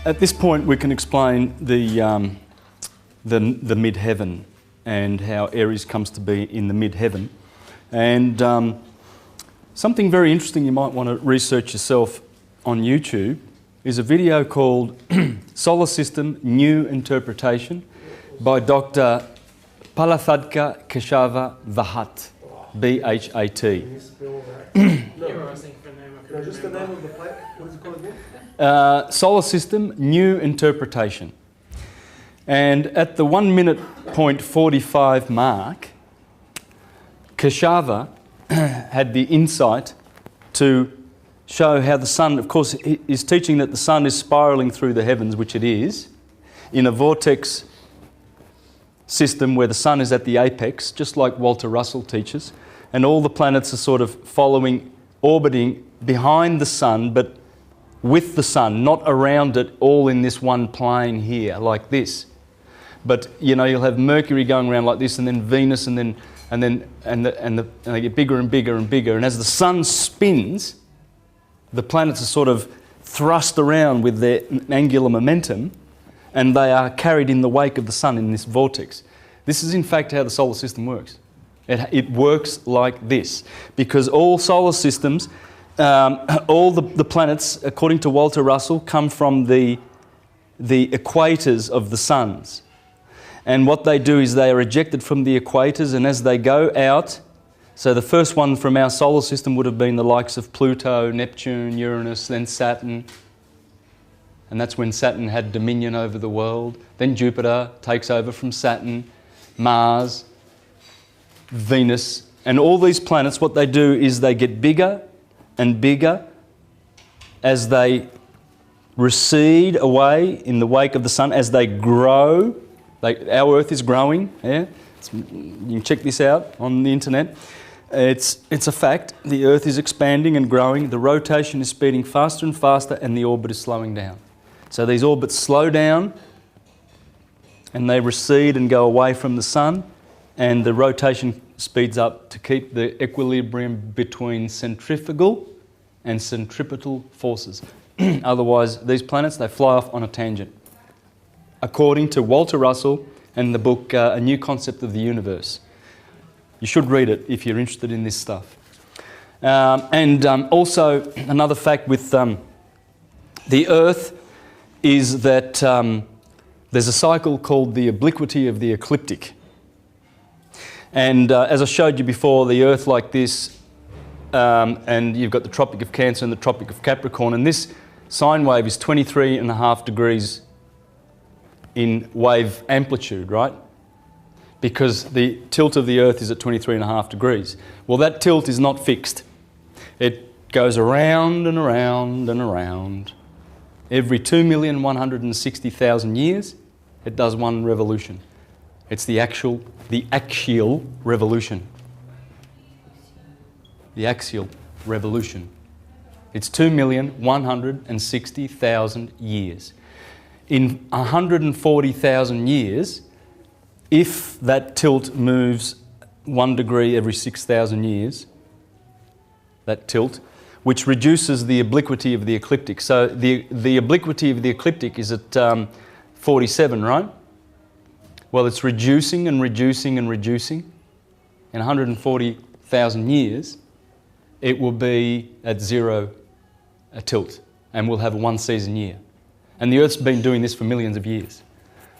At this point, we can explain the mid-heaven and how Aries comes to be in the mid-heaven. And something very interesting you might want to research yourself on YouTube is a video called Solar System New Interpretation by Dr. Palathadka Keshava Vahat, B-H-A-T. No, just the name of the planet. What is it called again? Solar System New Interpretation. And at the 1 minute point 45 mark, Keshava had the insight to show how the sun, of course, is teaching that the sun is spiralling through the heavens, which it is, in a vortex system where the sun is at the apex, just like Walter Russell teaches, and all the planets are sort of following, orbiting behind the sun, but with the sun, not around it, all in this one plane here, like this. But you know, you'll have Mercury going around like this, and then Venus, and they get bigger and bigger and bigger. And as the sun spins, the planets are sort of thrust around with their angular momentum, and they are carried in the wake of the sun in this vortex. This is in fact how the solar system works. It works like this, because all solar systems, all the planets, according to Walter Russell, come from the equators of the suns. And what they do is they are ejected from the equators, and as they go out, so the first one from our solar system would have been the likes of Pluto, Neptune, Uranus, then Saturn. And that's when Saturn had dominion over the world. Then Jupiter takes over from Saturn, Mars, Venus. And all these planets, what they do is they get bigger and bigger as they recede away in the wake of the sun, as they grow. Our Earth is growing. Yeah? You can check this out on the internet. It's a fact. The Earth is expanding and growing. The rotation is speeding faster and faster, and the orbit is slowing down. So these orbits slow down, and they recede and go away from the sun, and the rotation speeds up to keep the equilibrium between centrifugal and centripetal forces. Otherwise, these planets, they fly off on a tangent. According to Walter Russell and the book A New Concept of the Universe. You should read it if you're interested in this stuff. Also, another fact with the Earth is that there's a cycle called the obliquity of the ecliptic. And as I showed you before, the Earth like this, and you've got the Tropic of Cancer and the Tropic of Capricorn, and this sine wave is 23.5 degrees in wave amplitude, right? Because the tilt of the Earth is at 23.5 degrees. Well, that tilt is not fixed. It goes around and around and around. Every 2,160,000 years, it does one revolution. It's the axial revolution. The axial revolution. It's 2,160,000 years. In 140,000 years, if that tilt moves 1 degree every 6,000 years, that tilt, which reduces the obliquity of the ecliptic. So the obliquity of the ecliptic is at 47, right? Well, it's reducing and reducing and reducing. In 140,000 years, it will be at zero a tilt, and we'll have a one-season year. And the Earth's been doing this for millions of years.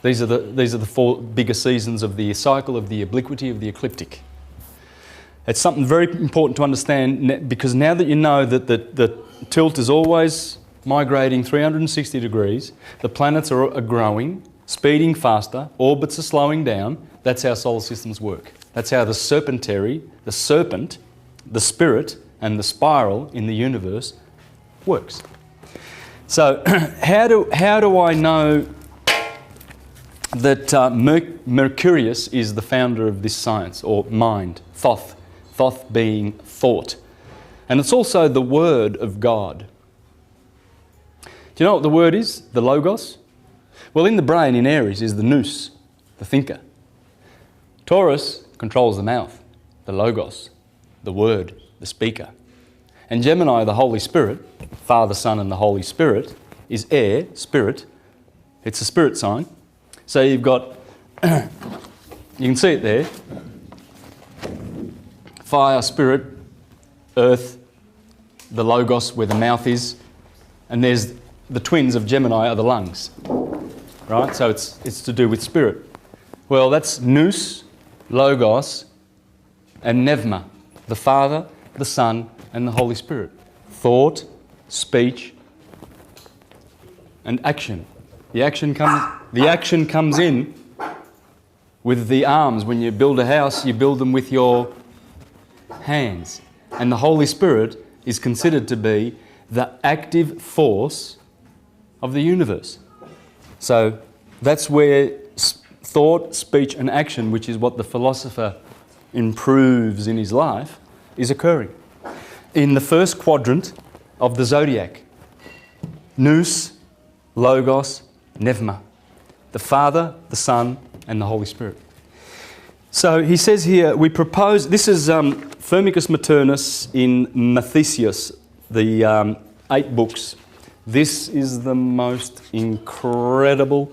These are the 4 bigger seasons of the cycle of the obliquity of the ecliptic. It's something very important to understand, because now that you know that the tilt is always migrating 360 degrees, the planets are growing, speeding faster, orbits are slowing down, that's how solar systems work. That's how the serpent, the spirit, and the spiral in the universe works. So how do I know that Mercurius is the founder of this science, or mind, Thoth being thought? And it's also the word of God. Do you know what the word is? The logos? Well, in the brain, in Aries, is the nous, the thinker. Taurus controls the mouth, the logos, the word, the speaker. And Gemini, the Holy Spirit, Father, Son and the Holy Spirit, is air, spirit, It's a spirit sign. So you've got, you can see it there. Fire, spirit, earth, the logos where the mouth is, and there's the twins of Gemini are the lungs, right? So it's to do with spirit. Well, that's nous, logos, and pneuma, the Father, the Son, and the Holy Spirit. Thought, speech, and action. The action comes in with the arms. When you build a house, you build them with your hands. And the Holy Spirit is considered to be the active force of the universe. So that's where thought, speech and action, which is what the philosopher improves in his life, is occurring. In the first quadrant of the zodiac, nous, logos, pneuma, the Father, the Son and the Holy Spirit. So he says here, we propose, this is Firmicus Maternus in Mathesius, the 8 books. This is the most incredible,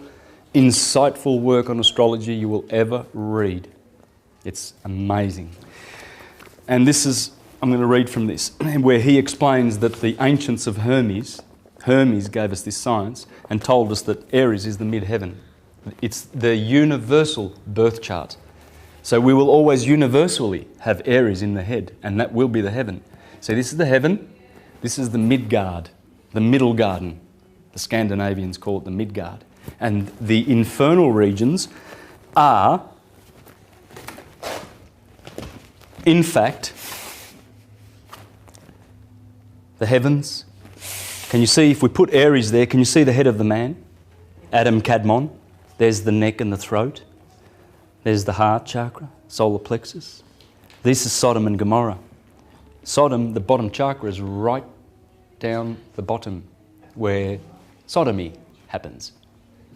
insightful work on astrology you will ever read. It's amazing. And this is, I'm going to read from this, where he explains that the ancients of Hermes gave us this science and told us that Aries is the mid-heaven. It's the universal birth chart. So we will always universally have Aries in the head, and that will be the heaven. So this is the heaven, this is the Midgard, the middle garden. The Scandinavians call it the Midgard. And the infernal regions are, in fact, the heavens. Can you see, if we put Aries there, can you see the head of the man? Adam Kadmon. There's the neck and the throat. There's the heart chakra, solar plexus. This is Sodom and Gomorrah. Sodom, the bottom chakra, is right down the bottom where sodomy happens.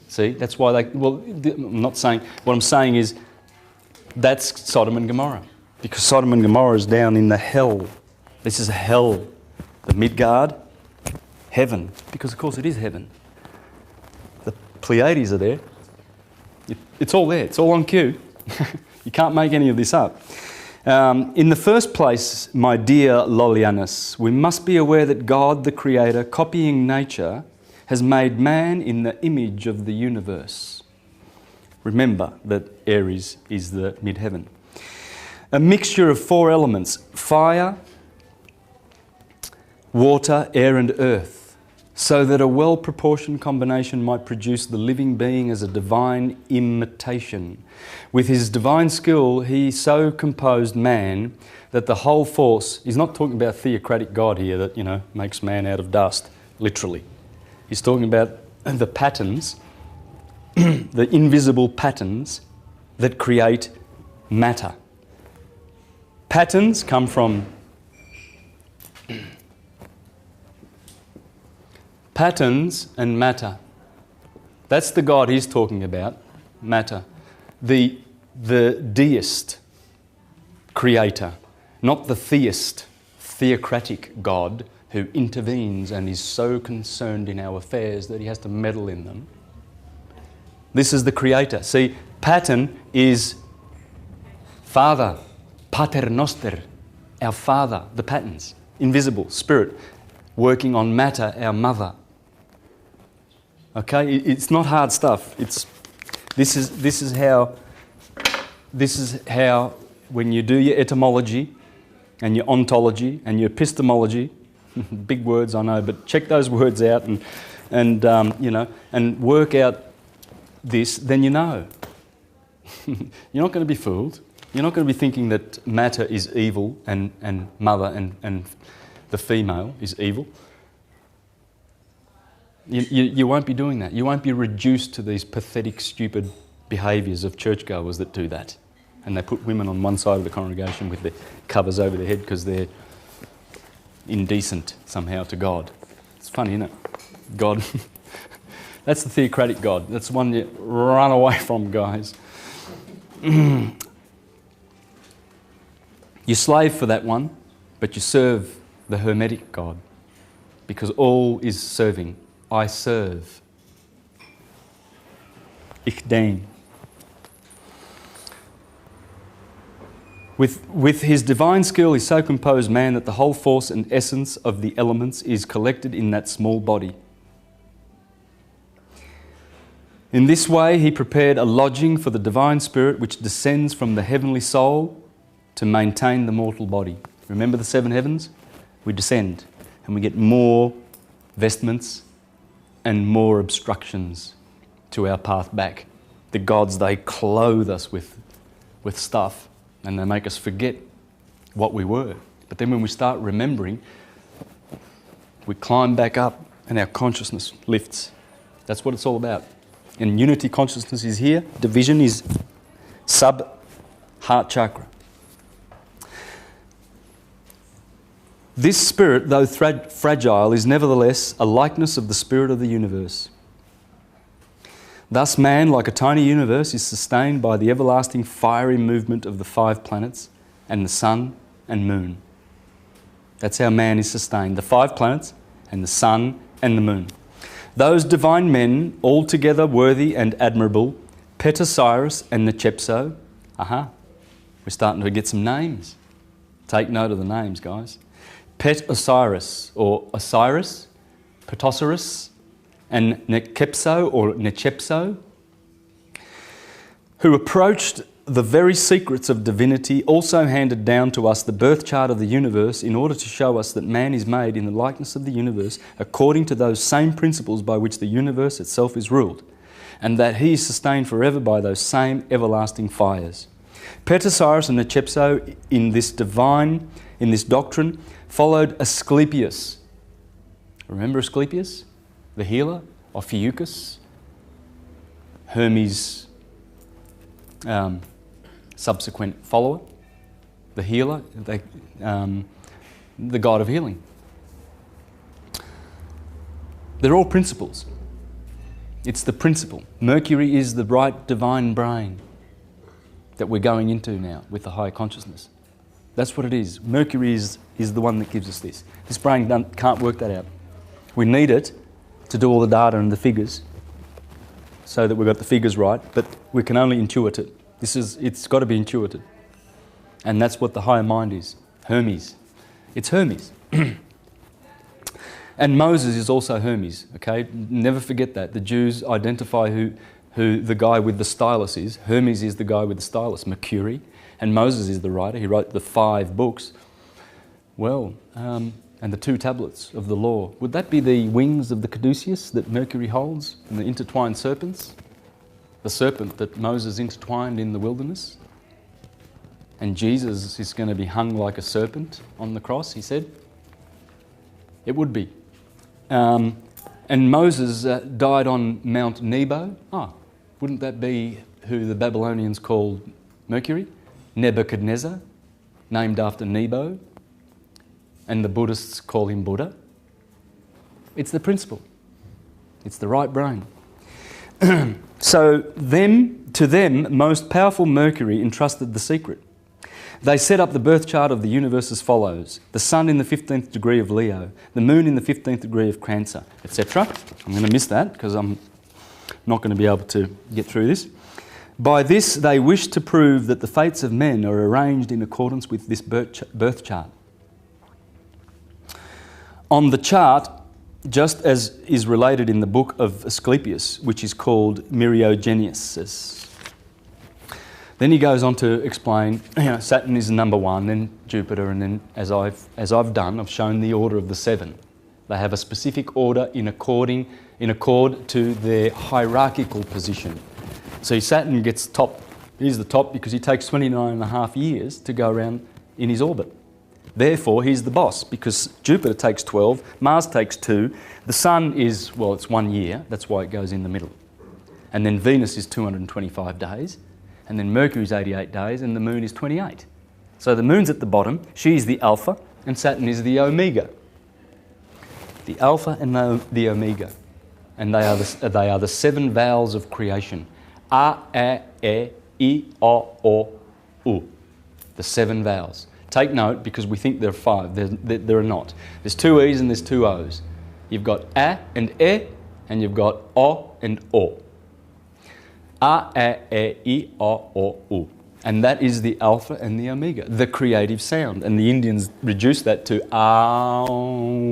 See, that's why they, well, I'm not saying, what I'm saying is that's Sodom and Gomorrah. Because Sodom and Gomorrah is down in the hell. This is hell. The Midgard, heaven. Because of course it is heaven. The Pleiades are there. It's all there. It's all on cue. You can't make any of this up. In the first place, my dear Lollianus, we must be aware that God, the Creator, copying nature, has made man in the image of the universe. Remember that Aries is the mid-heaven. A mixture of 4 elements: fire, water, air and earth, so that a well-proportioned combination might produce the living being as a divine imitation. With his divine skill, he so composed man that the whole force, he's not talking about theocratic God here that, you know, makes man out of dust, literally. He's talking about the patterns, the invisible patterns that create matter. Patterns come from patterns and matter. That's the God he's talking about, matter. The deist creator, not the theist, theocratic God who intervenes and is so concerned in our affairs that he has to meddle in them. This is the creator. See, pattern is Father, Pater Noster, our Father, the patterns, invisible, spirit, working on matter, our mother. Okay, it's not hard stuff. This is how when you do your etymology and your ontology and your epistemology, big words I know, but check those words out and you know, and work out this, then you know. You're not going to be fooled. You're not going to be thinking that matter is evil and mother and the female is evil. You won't be doing that. You won't be reduced to these pathetic, stupid behaviours of churchgoers that do that. And they put women on one side of the congregation with their covers over their head because they're indecent somehow to God. It's funny, isn't it? God. That's the theocratic God. That's the one you run away from, guys. You slave for that one, but you serve the Hermetic God because all is serving. I serve. Ichdein. With his divine skill, he so composed man that the whole force and essence of the elements is collected in that small body. In this way, he prepared a lodging for the divine spirit which descends from the heavenly soul to maintain the mortal body. Remember the seven heavens? We descend and we get more vestments and more obstructions to our path back. The gods, they clothe us with stuff and they make us forget what we were. But then when we start remembering, we climb back up and our consciousness lifts. That's what it's all about. And unity consciousness is here. Division is sub-heart chakra. This spirit, though fragile, is nevertheless a likeness of the spirit of the universe. Thus man, like a tiny universe, is sustained by the everlasting fiery movement of the 5 planets and the sun and moon. That's how man is sustained. The 5 planets and the sun and the moon. Those divine men, altogether worthy and admirable, Petosiris and Nechepso. We're starting to get some names. Take note of the names, guys. Petosiris, or Osiris, Petosiris, and Nechepso, or Nechepso, who approached the very secrets of divinity, also handed down to us the birth chart of the universe in order to show us that man is made in the likeness of the universe according to those same principles by which the universe itself is ruled, and that he is sustained forever by those same everlasting fires. Petosiris and Nechepso in this doctrine followed Asclepius. Remember Asclepius? The healer, Ophiuchus, Hermes' subsequent follower, the healer, the god of healing. They're all principles. It's the principle. Mercury is the right divine brain that we're going into now with the higher consciousness. That's what it is. Mercury is the one that gives us this. This brain can't work that out. We need it to do all the data and the figures so that we've got the figures right, but we can only intuit it. It's got to be intuited. And that's what the higher mind is. Hermes. It's Hermes. And Moses is also Hermes, okay? Never forget that. The Jews identify who the guy with the stylus is. Hermes is the guy with the stylus, Mercury. And Moses is the writer. He wrote the 5 books. Well, and the 2 tablets of the law. Would that be the wings of the caduceus that Mercury holds and the intertwined serpents? The serpent that Moses intertwined in the wilderness? And Jesus is going to be hung like a serpent on the cross, he said? It would be. And Moses died on Mount Nebo. Wouldn't that be who the Babylonians called Mercury? Nebuchadnezzar, named after Nebo. And the Buddhists call him Buddha. It's the principle. It's the right brain. So to them, most powerful Mercury entrusted the secret. They set up the birth chart of the universe as follows. The sun in the 15th degree of Leo, the moon in the 15th degree of Cancer, etc. I'm going to miss that because I'm not going to be able to get through this. By this, they wish to prove that the fates of men are arranged in accordance with this birth chart. On the chart, just as is related in the book of Asclepius, which is called Myriogeniasis. Then he goes on to explain, Saturn is number 1, then Jupiter, and then as I've done, I've shown the order of the 7. They have a specific order in accord to their hierarchical position. So Saturn gets top. He's the top because he takes 29.5 years to go around in his orbit. Therefore, he's the boss because Jupiter takes 12, Mars takes 2, the Sun is, well, it's 1 year, that's why it goes in the middle. And then Venus is 225 days, and then Mercury's 88 days, and the Moon is 28. So the Moon's at the bottom, she's the Alpha, and Saturn is the Omega. The Alpha and the Omega. And they are the 7 vowels of creation. A, E, I, O, U. The 7 vowels. Take note because we think there are 5. There are not. There's 2 E's and there's 2 O's. You've got A and E, and you've got O and O. A, E, I, O, U. And that is the alpha and the omega, the creative sound. And the Indians reduce that to Aum.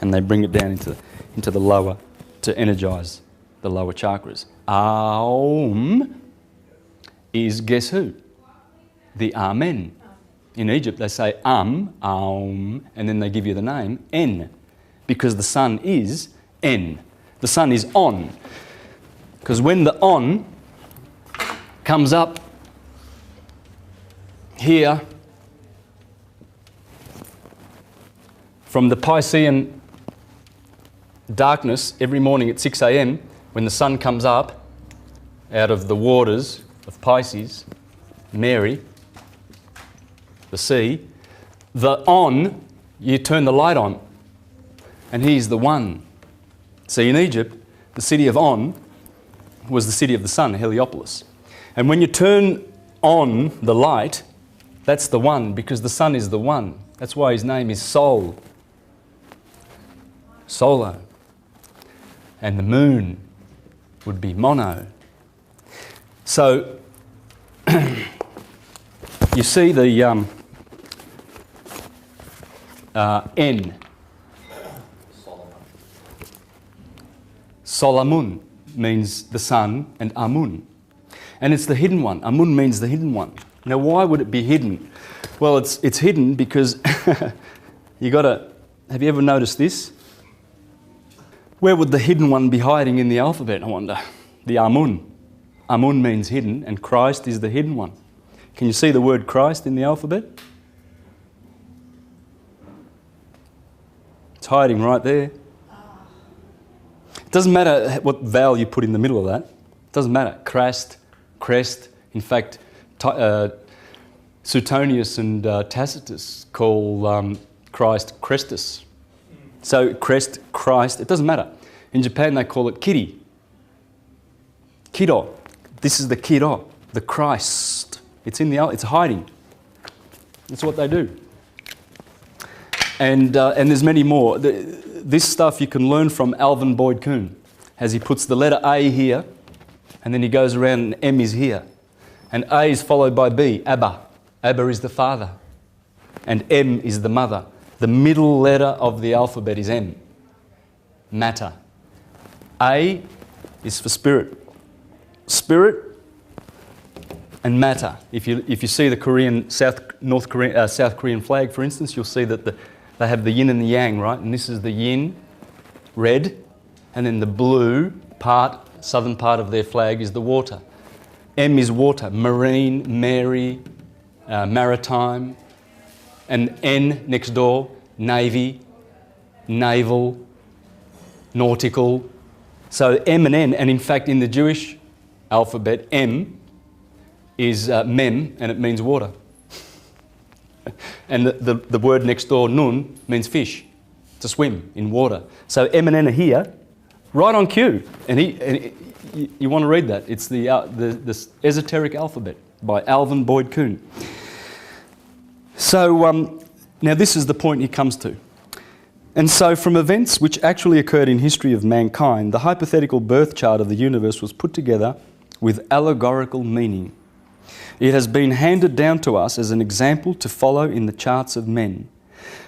And they bring it down into the lower to energize the lower chakras. Aum is, guess who? The Amen. In Egypt they say Aum, and then they give you the name En, because the sun is En. The sun is on. Because when the on comes up here from the Piscean darkness every morning at 6 a.m, when the sun comes up out of the waters of Pisces, Mary, the sea, the on, you turn the light on, and he's the one. See, in Egypt, the city of On was the city of the sun, Heliopolis. And when you turn on the light, that's the one, because the sun is the one. That's why his name is Sol. Solo. And the moon would be Mono. So, you see the N. Solamun means the sun, and Amun. And it's the hidden one. Amun means the hidden one. Now, why would it be hidden? Well, it's hidden because you got to. Have you ever noticed this? Where would the hidden one be hiding in the alphabet, I wonder? The Amun. Amun means hidden, and Christ is the hidden one. Can you see the word Christ in the alphabet? It's hiding right there. It doesn't matter what vowel you put in the middle of that. It doesn't matter. Crest. In fact, Suetonius and Tacitus call Christ Crestus. So crest, Christ, it doesn't matter. In Japan they call it Kiri. Kido. This is the Kido, the Christ. It's hiding. That's what they do. And there's many more. This stuff you can learn from Alvin Boyd Kuhn, as he puts the letter A here, and then he goes around and M is here. And A is followed by B, Abba. Abba is the father. And M is the mother. The middle letter of the alphabet is M. Matter. A is for spirit. Spirit and matter. If you see the South Korean flag, for instance, you'll see that they have the yin and the yang, right? And this is the yin, red, and then the blue part, southern part of their flag is the water. M is water, marine, Mary, maritime, and N next door, navy, naval, nautical. So M and N, and in fact in the Jewish alphabet, M is mem, and it means water. And the word next door, nun, means fish, to swim in water. So M and N are here, right on cue. And you want to read that. It's the esoteric alphabet by Alvin Boyd Kuhn. So now this is the point he comes to. And so from events which actually occurred in history of mankind, the hypothetical birth chart of the universe was put together with allegorical meaning. It has been handed down to us as an example to follow in the charts of men.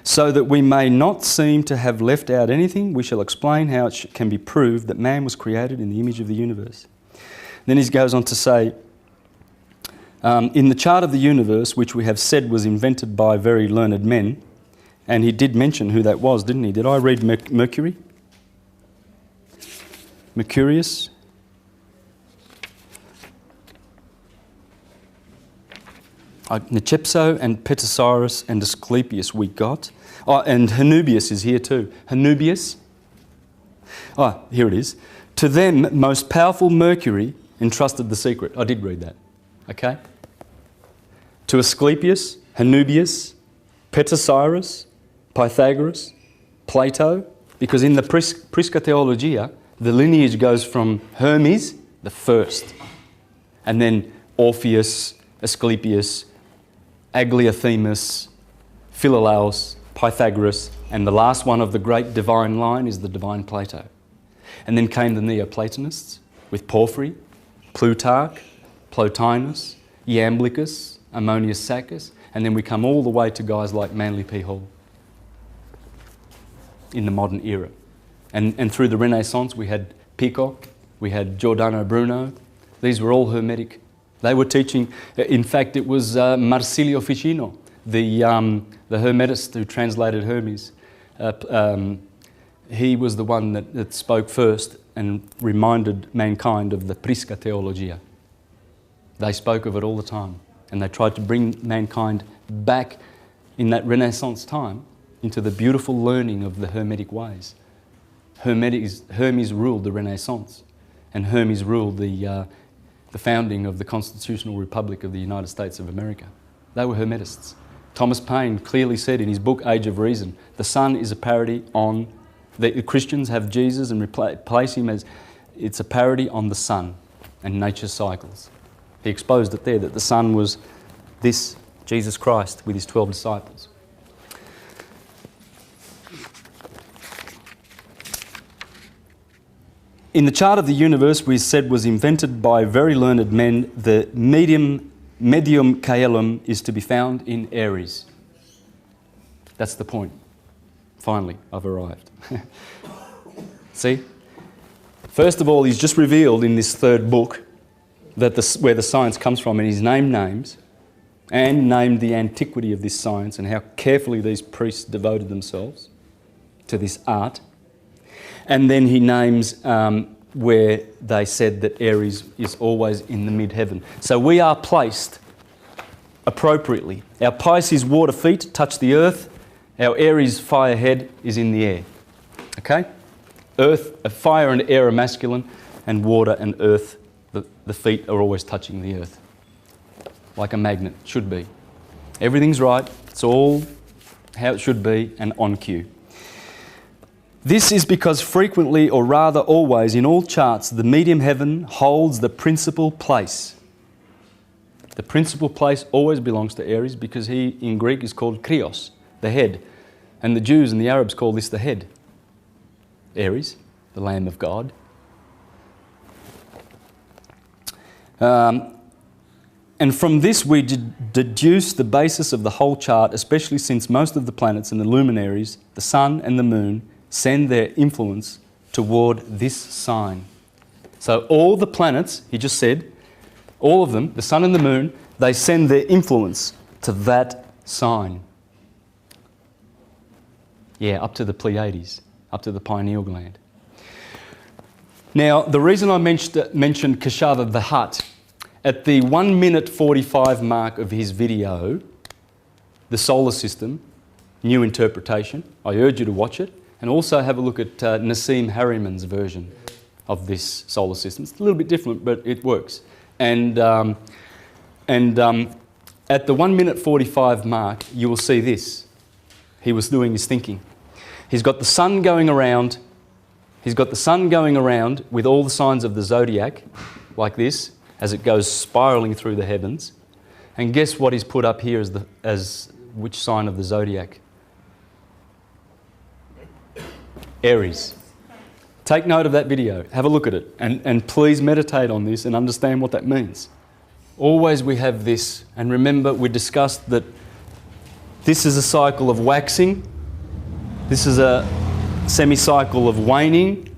So that we may not seem to have left out anything, we shall explain how it can be proved that man was created in the image of the universe. Then he goes on to say, in the chart of the universe, which we have said was invented by very learned men, and he did mention who that was, didn't he? Did I read Mercury? Mercurius? Necepso and Petasiris and Asclepius we got. Oh, and Hanubius is here too. Hanubius. Oh, here it is. To them, most powerful Mercury entrusted the secret. I did read that. Okay? To Asclepius, Hanubius, Petasiris, Pythagoras, Plato, because in the Prisca Theologia, the lineage goes from Hermes, the first, and then Orpheus, Asclepius, Agliothemus, Philolaus, Pythagoras, and the last one of the great divine line is the divine Plato. And then came the Neoplatonists, with Porphyry, Plutarch, Plotinus, Iamblichus, Ammonius Saccas, and then we come all the way to guys like Manly P. Hall in the modern era. And through the Renaissance we had Peacock, we had Giordano Bruno. These were all Hermetic. They were teaching, in fact it was Marsilio Ficino, the Hermetist who translated Hermes. He was the one that spoke first and reminded mankind of the Prisca Theologia. They spoke of it all the time, and they tried to bring mankind back in that Renaissance time into the beautiful learning of the Hermetic ways. Hermes ruled the Renaissance, and Hermes ruled the founding of the Constitutional Republic of the United States of America. They were Hermetists. Thomas Paine clearly said in his book Age of Reason, the sun is a parody on, the Christians have Jesus and replace him as, it's a parody on the sun and nature's cycles. He exposed it there, that the sun was this Jesus Christ with his 12 disciples. In the chart of the universe, we said was invented by very learned men, the medium caelum is to be found in Aries. That's the point. Finally, I've arrived. See? First of all, he's just revealed in this third book that where the science comes from, and he's named names and named the antiquity of this science and how carefully these priests devoted themselves to this art. And then he names where they said that Aries is always in the mid-heaven. So we are placed appropriately. Our Pisces water feet touch the earth. Our Aries fire head is in the air. Okay? Earth, fire and air are masculine, and water and earth, the feet are always touching the earth. Like a magnet, should be. Everything's right. It's all how it should be and on cue. This is because frequently, or rather always, in all charts, the medium heaven holds the principal place. The principal place always belongs to Aries because he, in Greek, is called Krios, the head. And the Jews and the Arabs call this the head. Aries, the Lamb of God. And from this we deduce the basis of the whole chart, especially since most of the planets and the luminaries, the sun and the moon, send their influence toward this sign. So all the planets, he just said, all of them, the sun and the moon, they send their influence to that sign. Yeah, up to the Pleiades, up to the pineal gland. Now, the reason I mentioned Keshava the Hutt, at the 1 minute 45 mark of his video, The Solar System, New Interpretation, I urge you to watch it, and also have a look at Nassim Harriman's version of this solar system. It's a little bit different, but it works. And at the 1 minute 45 mark, you will see this. He was doing his thinking. He's got the sun going around. He's got the sun going around with all the signs of the zodiac, like this, as it goes spiralling through the heavens. And guess what he's put up here as which sign of the zodiac? Aries. Take note of that video. Have a look at it. And please meditate on this and understand what that means. Always we have this. And remember, we discussed that this is a cycle of waxing. This is a semi-cycle of waning.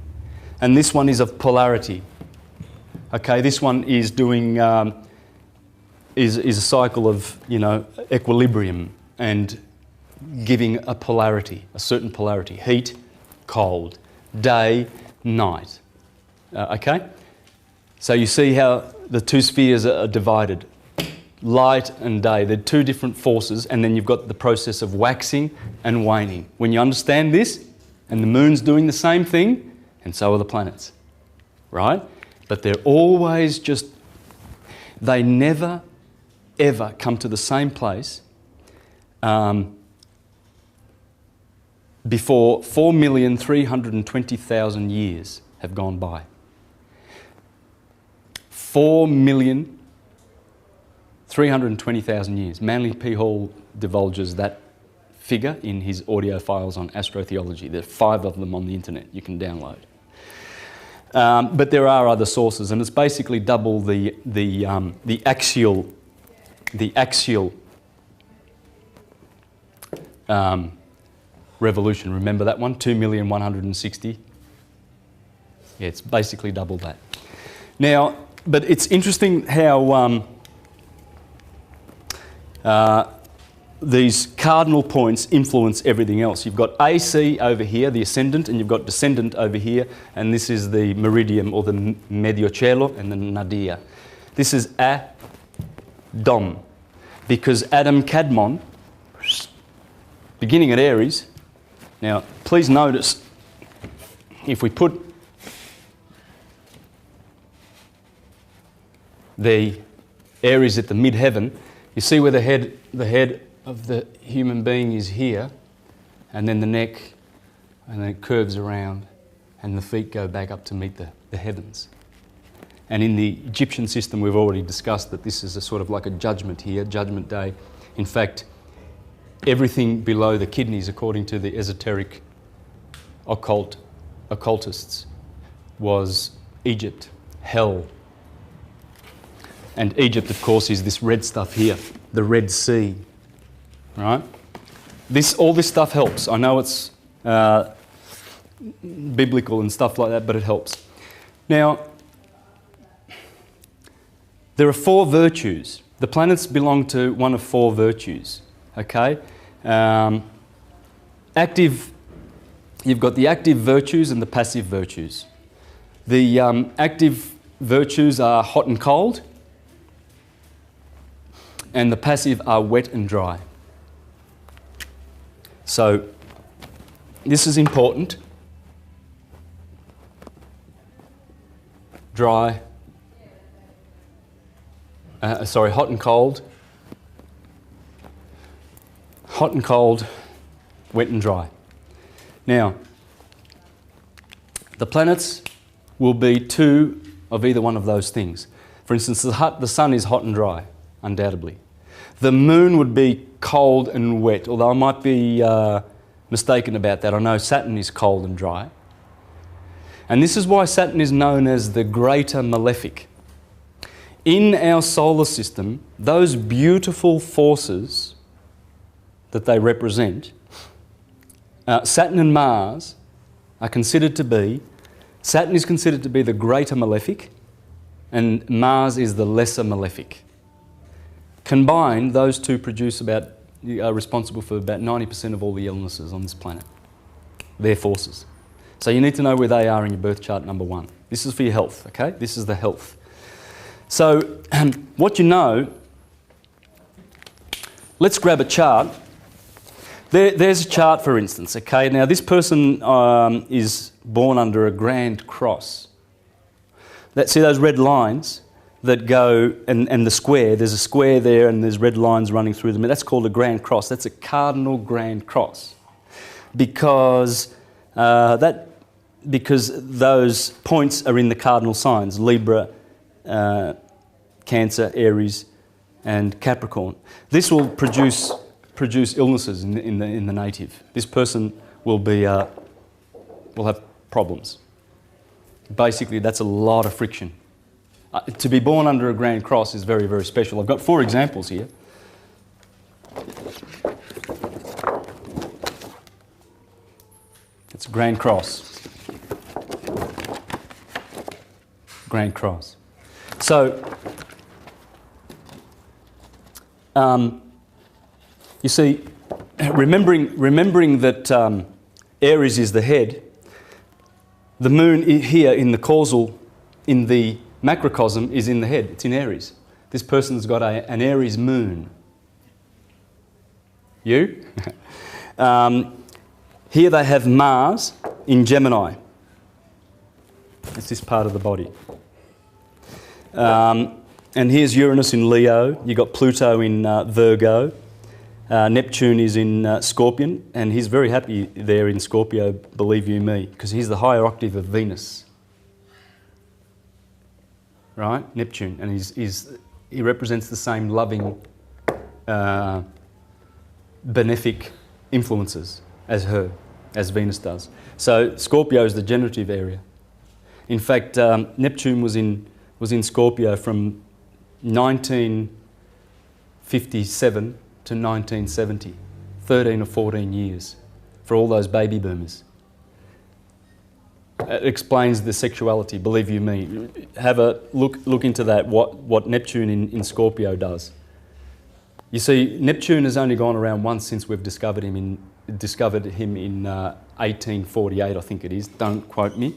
And this one is of polarity. Okay, this one is doing is a cycle of, equilibrium and giving a polarity, a certain polarity. Heat, cold, day, night. Okay? So you see how the two spheres are divided. Light and day, they're two different forces, and then you've got the process of waxing and waning. When you understand this, and the moon's doing the same thing, and so are the planets. Right? But they're always just, they never, ever come to the same place before 4,320,000 years have gone by. 4,320,000 years. Manly P. Hall divulges that figure in his audio files on Astrotheology. There are 5 of them on the internet you can download. But there are other sources, and it's basically double the axial revolution. Remember that one? 2,160,000. Yeah, it's basically double that. Now, but it's interesting how these cardinal points influence everything else. You've got AC over here, the ascendant, and you've got descendant over here, and this is the meridium, or the mediocello, and the nadir. This is Dom, because Adam Kadmon, beginning at Aries. Now, please notice, if we put the Aries at the midheaven, you see where the head of the human being is here, and then the neck, and then it curves around, and the feet go back up to meet the heavens. And in the Egyptian system, we've already discussed that this is a sort of like a judgment here, judgment day. In fact, everything below the kidneys, according to the esoteric occultists, was Egypt, hell. And Egypt, of course, is this red stuff here, the Red Sea, right? All this stuff helps. I know it's biblical and stuff like that, but it helps. Now, there are 4 virtues. The planets belong to one of 4 virtues, okay? You've got the active virtues and the passive virtues. The active virtues are hot and cold, and the passive are wet and dry. So this is important. Hot and cold. Hot and cold, wet and dry. Now, the planets will be 2 of either one of those things. For instance, the sun is hot and dry, undoubtedly. The moon would be cold and wet, although I might be mistaken about that. I know Saturn is cold and dry. And this is why Saturn is known as the greater malefic. In our solar system, those beautiful forces that they represent, Saturn and Mars are considered to be, Saturn is considered to be the greater malefic, and Mars is the lesser malefic. Combined, those two are responsible for about 90% of all the illnesses on this planet. Their forces. So you need to know where they are in your birth chart, number 1. This is for your health, okay? This is the health. So, what you know, let's grab a chart. There's a chart, for instance, okay? Now, this person is born under a grand cross. See those red lines that go, and the square, there's a square there and there's red lines running through them. That's called a grand cross. That's a cardinal grand cross. Because those points are in the cardinal signs, Libra, Cancer, Aries, and Capricorn. This will produce illnesses in the native. This person will have problems. Basically, that's a lot of friction. To be born under a grand cross is very, very special. I've got 4 examples here. It's a grand cross. Grand cross. So, you see, remembering that Aries is the head, the moon here in the causal, in the macrocosm, is in the head. It's in Aries. This person's got an Aries moon. You? Here they have Mars in Gemini. It's this part of the body. And here's Uranus in Leo. You've got Pluto in Virgo. Neptune is in Scorpion, and he's very happy there in Scorpio, believe you me, because he's the higher octave of Venus. Right? Neptune. And he represents the same loving, benefic influences as Venus does. So Scorpio is the generative area. In fact, Neptune was in Scorpio from 1957 to 1970, 13 or 14 years for all those baby boomers. It explains the sexuality, believe you me. Have a look into that, what Neptune in Scorpio does. You see, Neptune has only gone around once since we've discovered him in 1848, I think it is. Don't quote me.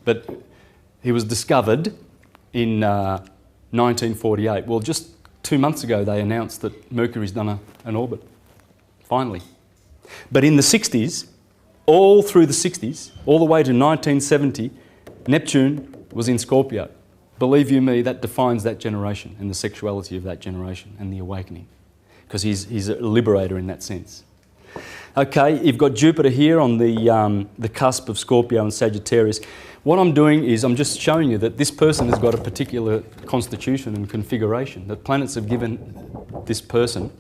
But he was discovered in 1948. Well, just 2 months ago they announced that Mercury's done an orbit, finally. But in the 60s, all through the 60s, all the way to 1970, Neptune was in Scorpio. Believe you me, that defines that generation and the sexuality of that generation and the awakening, because he's a liberator in that sense. Okay, you've got Jupiter here on the cusp of Scorpio and Sagittarius. What I'm doing is I'm just showing you that this person has got a particular constitution and configuration. The planets have given this person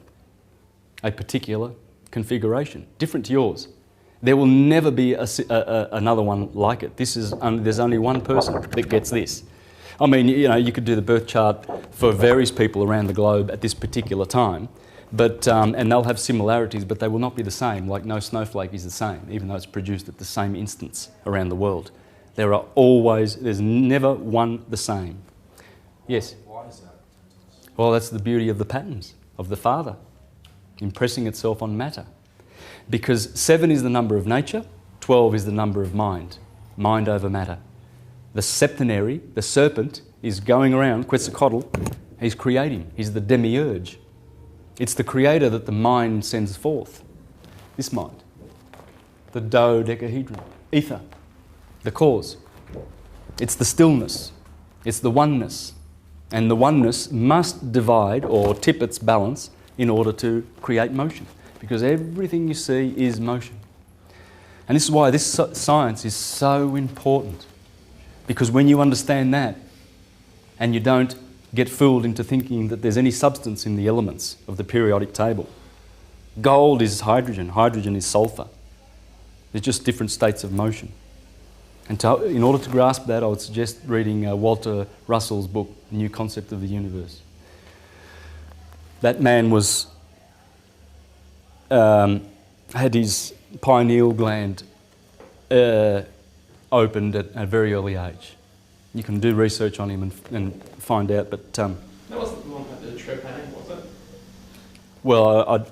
a particular configuration, different to yours. There will never be another one like it. There's only one person that gets this. I mean, you know, you could do the birth chart for various people around the globe at this particular time, but and they'll have similarities, but they will not be the same. Like no snowflake is the same, even though it's produced at the same instance around the world. There's never one the same. Yes? Why is that? Well, that's the beauty of the patterns of the Father, impressing itself on matter. Because 7 is the number of nature, 12 is the number of mind, mind over matter. The septenary, the serpent, is going around, Quetzalcoatl, he's creating, he's the demiurge. It's the creator that the mind sends forth, this mind. The dodecahedron, ether, the cause. It's the stillness, it's the oneness. And the oneness must divide or tip its balance in order to create motion, because everything you see is motion. And this is why this science is so important, because when you understand that and you don't get fooled into thinking that there's any substance in the elements of the periodic table. Gold is hydrogen, hydrogen is sulfur. They're just different states of motion. And in order to grasp that, I would suggest reading Walter Russell's book, New Concept of the Universe. That man was had his pineal gland opened at a very early age. You can do research on him and find out, but... That wasn't the one that the trepanning, was it? Well,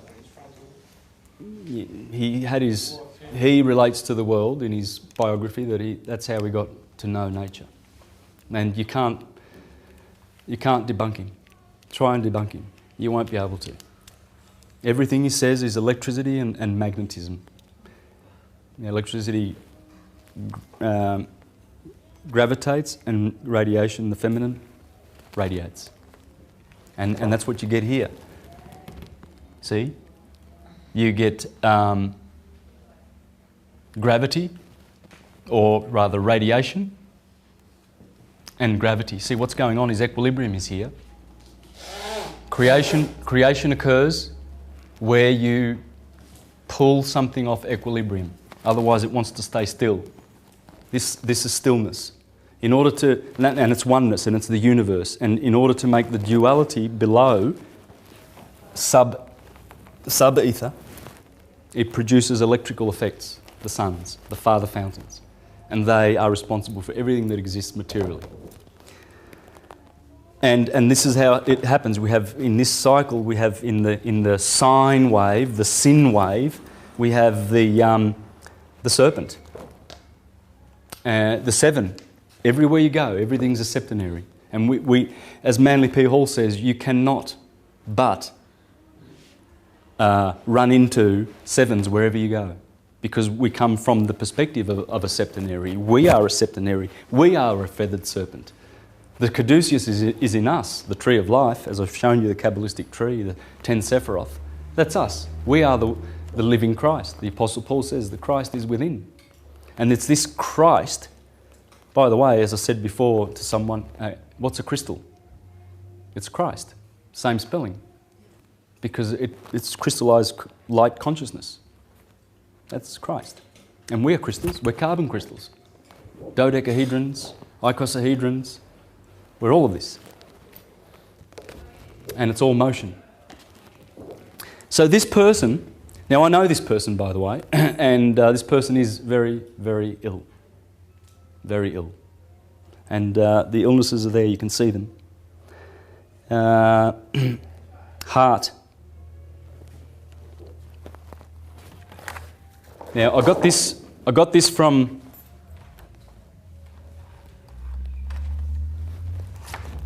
he relates to the world in his biography that that's how he got to know nature. And you can't debunk him. Try and debunk him. You won't be able to. Everything he says is electricity and magnetism. Electricity gravitates, and radiation, the feminine, radiates. And that's what you get here. See? You get gravity, or rather radiation, and gravity. See, what's going on is equilibrium is here. Creation occurs where you pull something off equilibrium. Otherwise, it wants to stay still. This is stillness. In order to, and it's oneness, and it's the universe. And in order to make the duality below sub-ether, it produces electrical effects, the suns, the father fountains. And they are responsible for everything that exists materially. And this is how it happens. We have, in this cycle, we have in the sine wave, the sin wave, we have the serpent. The 7. Everywhere you go, everything's a septenary. And we as Manly P. Hall says, you cannot but run into 7s wherever you go, because we come from the perspective of a septenary. We are a septenary. We are a feathered serpent. The caduceus is in us, the tree of life, as I've shown you, the Kabbalistic tree, the 10 Sephiroth. That's us. We are the living Christ. The Apostle Paul says the Christ is within. And it's this Christ, by the way, as I said before to someone, what's a crystal? It's Christ. Same spelling. Because it's crystallized light consciousness. That's Christ. And we're crystals. We're carbon crystals. Dodecahedrons, icosahedrons. We're all of this. And it's all motion. So this person, now I know this person, by the way, and this person is very, very ill. Very ill. And the illnesses are there, you can see them. Heart. Now I got this from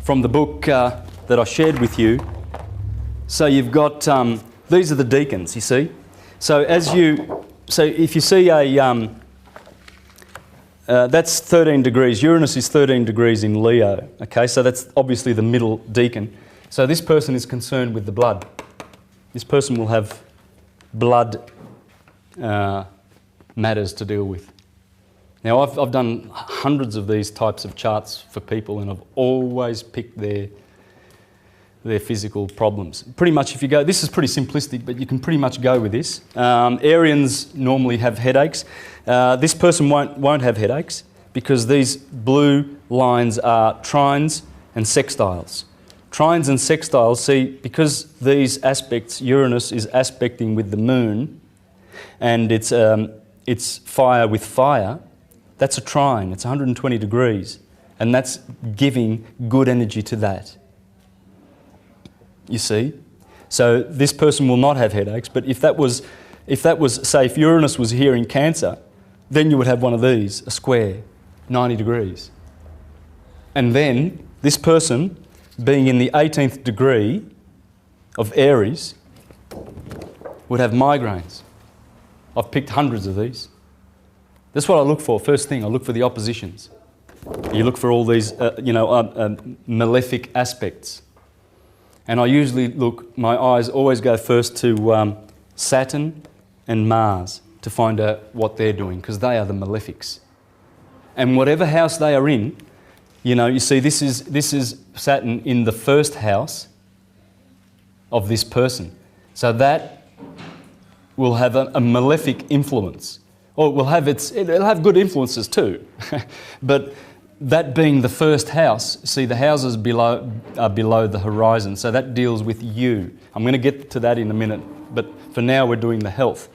the book that I shared with you. So you've got these are the deacons, you see. So if you see a that's 13 degrees. Uranus is 13 degrees in Leo. Okay, so that's obviously the middle deacon. So this person is concerned with the blood. This person will have blood matters to deal with. Now I've done hundreds of these types of charts for people, and I've always picked their physical problems. Pretty much if you go, this is pretty simplistic, but you can pretty much go with this. Arians normally have headaches. This person won't have headaches because these blue lines are trines and sextiles. Trines and sextiles, see, because these aspects, Uranus is aspecting with the moon, and it's fire with fire, that's a trine, it's 120 degrees, and that's giving good energy to that. You see? So this person will not have headaches, but if that was, say, if Uranus was here in Cancer, then you would have one of these, a square, 90 degrees. And then this person, being in the 18th degree of Aries, would have migraines. I've picked hundreds of these. That's what I look for. First thing, I look for the oppositions. You look for all these, malefic aspects. And I usually look, my eyes always go first to Saturn and Mars to find out what they're doing, because they are the malefics. And whatever house they are in, you see this is Saturn in the first house of this person. So that will have a malefic influence. Or it'll have good influences too. But that being the first house, see the houses are below the horizon, so that deals with you. I'm going to get to that in a minute, but for now we're doing the health.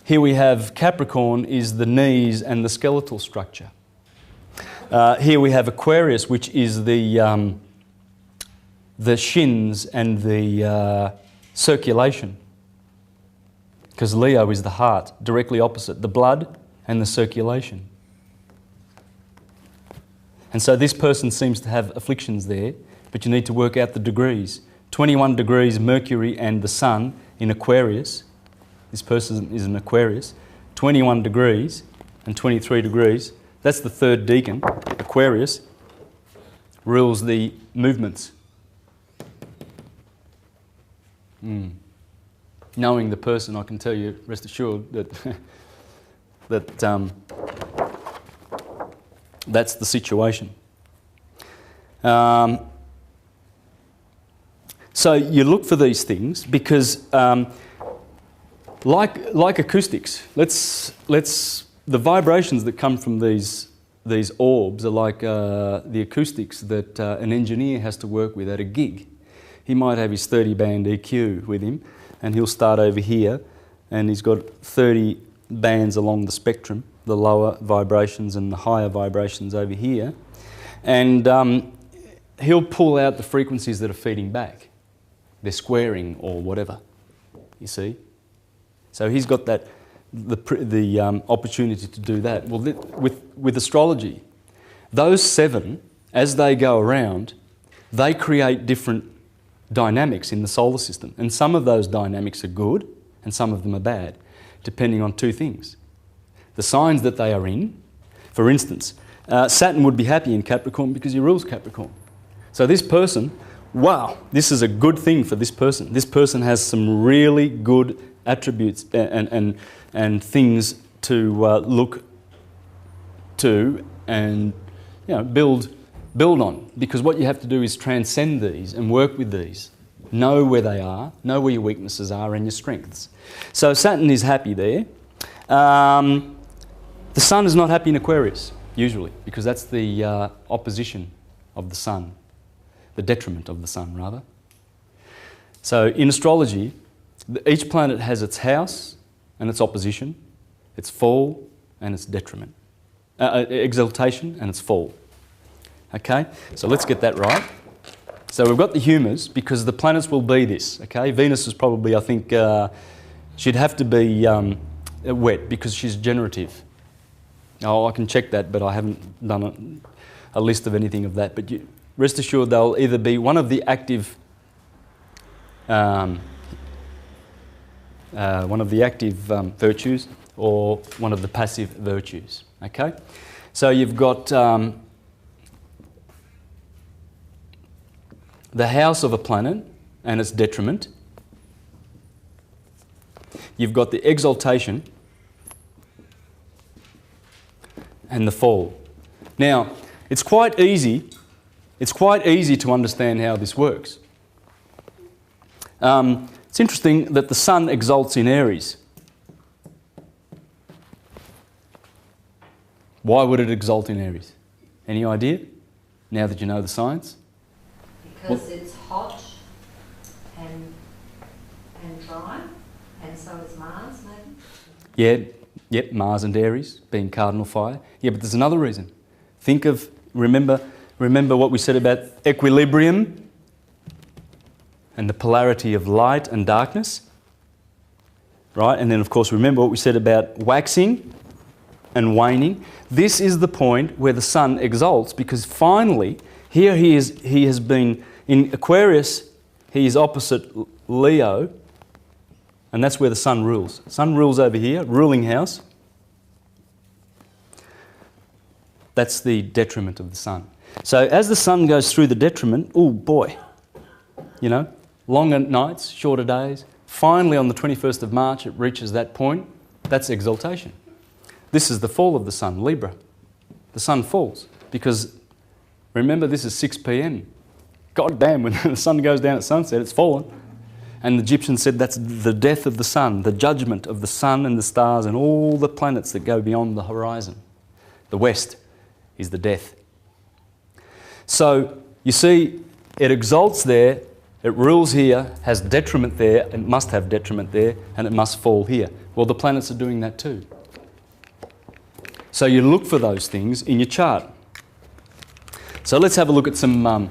Here we have Capricorn is the knees and the skeletal structure. Here we have Aquarius, which is the shins and the circulation. Because Leo is the heart, directly opposite, the blood and the circulation. And so this person seems to have afflictions there, but you need to work out the degrees. 21 degrees Mercury and the Sun in Aquarius. This person is an Aquarius. 21 degrees and 23 degrees. That's the third deacon. Aquarius rules the movements. Knowing the person, I can tell you, rest assured, that that's the situation. So you look for these things because, like acoustics, the vibrations that come from these orbs are like the acoustics that an engineer has to work with at a gig. He might have his 30-band EQ with him, and he'll start over here, and he's got 30 bands along the spectrum, the lower vibrations and the higher vibrations over here, and he'll pull out the frequencies that are feeding back. They're squaring or whatever, you see. So he's got the opportunity to do that. Well, with astrology, those 7, as they go around, they create different dynamics in the solar system, and some of those dynamics are good and some of them are bad, depending on 2 things. The signs that they are in. For instance, Saturn would be happy in Capricorn because he rules Capricorn. So this person, wow, this is a good thing for this person. This person has some really good attributes and things to look to and build on, because what you have to do is transcend these and work with these. Know where they are, know where your weaknesses are and your strengths. So Saturn is happy there. The Sun is not happy in Aquarius. usually, because that's the opposition of the sun, the detriment of the sun, rather. So in astrology, each planet has its house and its opposition, its fall and its detriment, exaltation and its fall. Okay, so let's get that right. So we've got the humours because the planets will be this. Okay, Venus is probably, I think, she'd have to be wet because she's generative. Oh, I can check that, but I haven't done a list of anything of that. But rest assured, they'll either be one of the active, virtues, or one of the passive virtues. Okay, so you've got the house of a planet and its detriment. You've got the exaltation and the fall. Now, it's quite easy to understand how this works. It's interesting that the sun exalts in Aries. Why would it exalt in Aries? Any idea? Now that you know the science? Because it's hot and dry, and so is Mars, maybe? Yep, Mars and Aries being cardinal fire. Yeah, but there's another reason. Remember what we said about equilibrium and the polarity of light and darkness, right? And then, of course, remember what we said about waxing and waning. This is the point where the sun exalts, because finally, here he has been in Aquarius. He is opposite Leo, and that's where the sun rules. Sun rules over here, ruling house. That's the detriment of the sun. So as the sun goes through the detriment, oh boy, longer nights, shorter days. Finally, on the 21st of March, it reaches that point. That's exaltation. This is the fall of the sun, Libra. The sun falls because, remember, this is 6 p.m. God damn, when the sun goes down at sunset, it's fallen. And the Egyptians said that's the death of the sun, the judgment of the sun and the stars and all the planets that go beyond the horizon. The west is the death. So, you see, it exalts there, it rules here, has detriment there, it must have detriment there, and it must fall here. Well, the planets are doing that too. So you look for those things in your chart. So let's have a look at some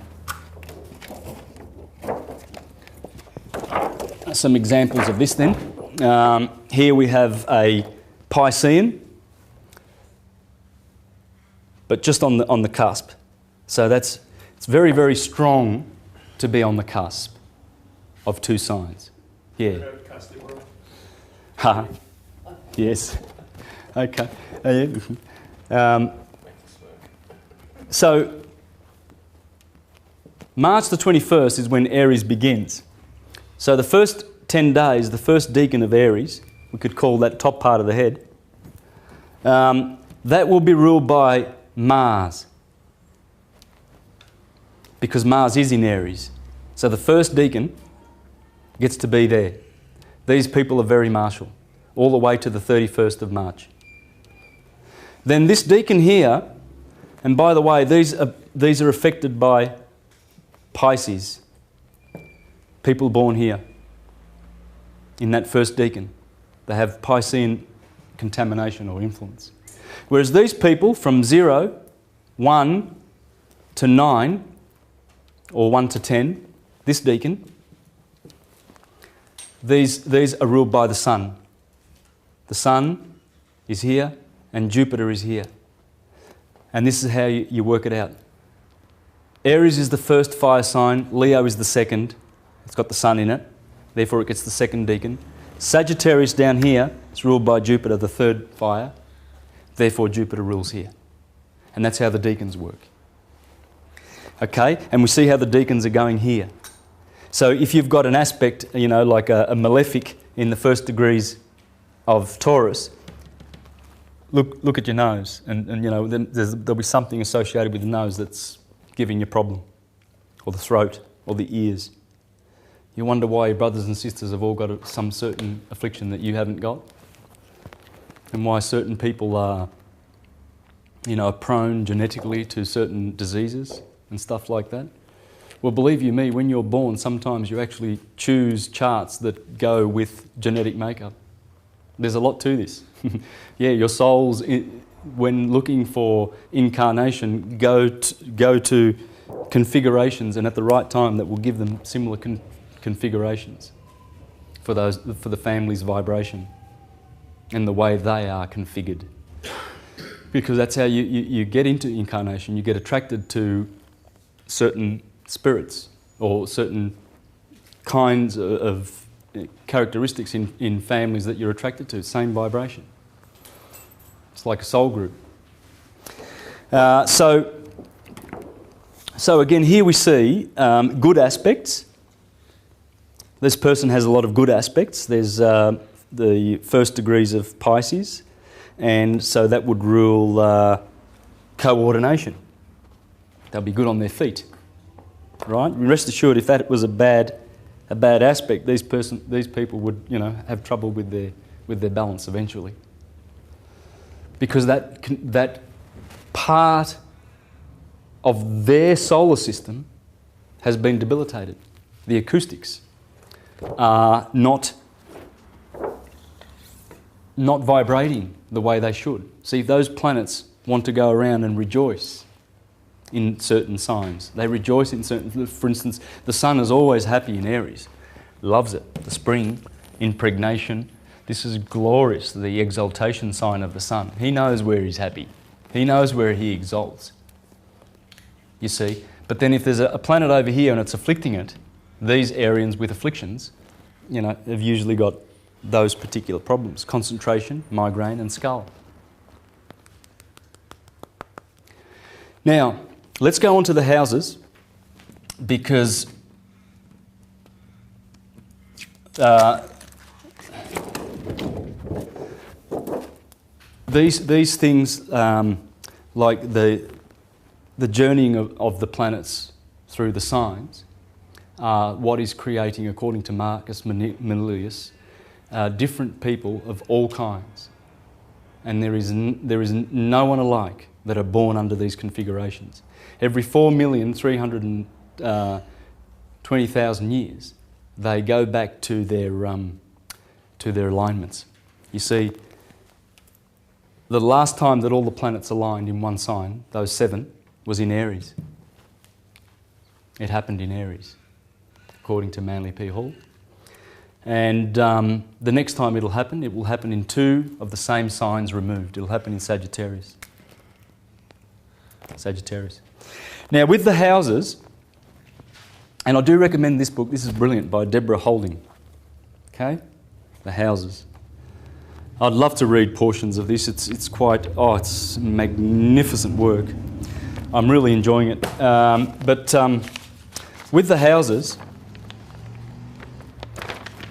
examples of this then. Here we have a Piscean, but just on the cusp. So it's very, very strong to be on the cusp of two signs. Yeah. Yes. Okay. So March the 21st is when Aries begins. So the first 10 days, the first decan of Aries, we could call that top part of the head, that will be ruled by Mars, because Mars is in Aries. So the first decan gets to be there. These people are very martial, all the way to the 31st of March. Then this decan here, and by the way, these are affected by Pisces, people born here, in that first decan. They have Piscean contamination or influence. Whereas these people from 0, 1 to 9, or 1 to 10, this decan, these are ruled by the sun. The sun is here and Jupiter is here. And this is how you work it out. Aries is the first fire sign, Leo is the second. It's got the sun in it, therefore it gets the second decan. Sagittarius down here is ruled by Jupiter, the third fire. Therefore Jupiter rules here. And that's how the decans work. Okay, and we see how the decans are going here. So if you've got an aspect, like a malefic in the first degrees of Taurus, look at your nose, and there'll be something associated with the nose that's giving you a problem, or the throat, or the ears. You wonder why your brothers and sisters have all got some certain affliction that you haven't got, and why certain people are prone genetically to certain diseases and stuff like that. Well, believe you me, when you're born, sometimes you actually choose charts that go with genetic makeup. There's a lot to this. Yeah, your souls, when looking for incarnation, go to configurations, and at the right time that will give them similar configurations for the family's vibration and the way they are configured. Because that's how you get into incarnation. You get attracted to certain spirits or certain kinds of characteristics in families that you're attracted to. Same vibration. It's like a soul group. So again, here we see good aspects. This person has a lot of good aspects. There's the first degrees of Pisces, and so that would rule coordination. They'll be good on their feet, right? Rest assured, if that was a bad aspect, these people would have trouble with their balance eventually, because that part of their solar system has been debilitated. The acoustics are not vibrating the way they should. See, if those planets want to go around and rejoice in certain signs, they rejoice in certain. For instance, the sun is always happy in Aries, loves it. The spring, impregnation. This is glorious. The exaltation sign of the sun. He knows where he's happy. He knows where he exalts. You see, but then if there's a planet over here and it's afflicting it, these Arians with afflictions, have usually got those particular problems: concentration, migraine, and skull. Now, let's go on to the houses, because these things, like the journeying of the planets through the signs, are what is creating, according to Marcus Manilius, different people of all kinds. And there is no one alike that are born under these configurations. Every 4,320,000 years, they go back to their alignments. You see, the last time that all the planets aligned in one sign, those 7, was in Aries. It happened in Aries, according to Manly P. Hall. And the next time it will happen in 2 of the same signs removed. It'll happen in Sagittarius. Now, with the houses, and I do recommend this book. This is brilliant, by Deborah Holding. Okay? The houses. I'd love to read portions of this. It's magnificent work. I'm really enjoying it. But with the houses,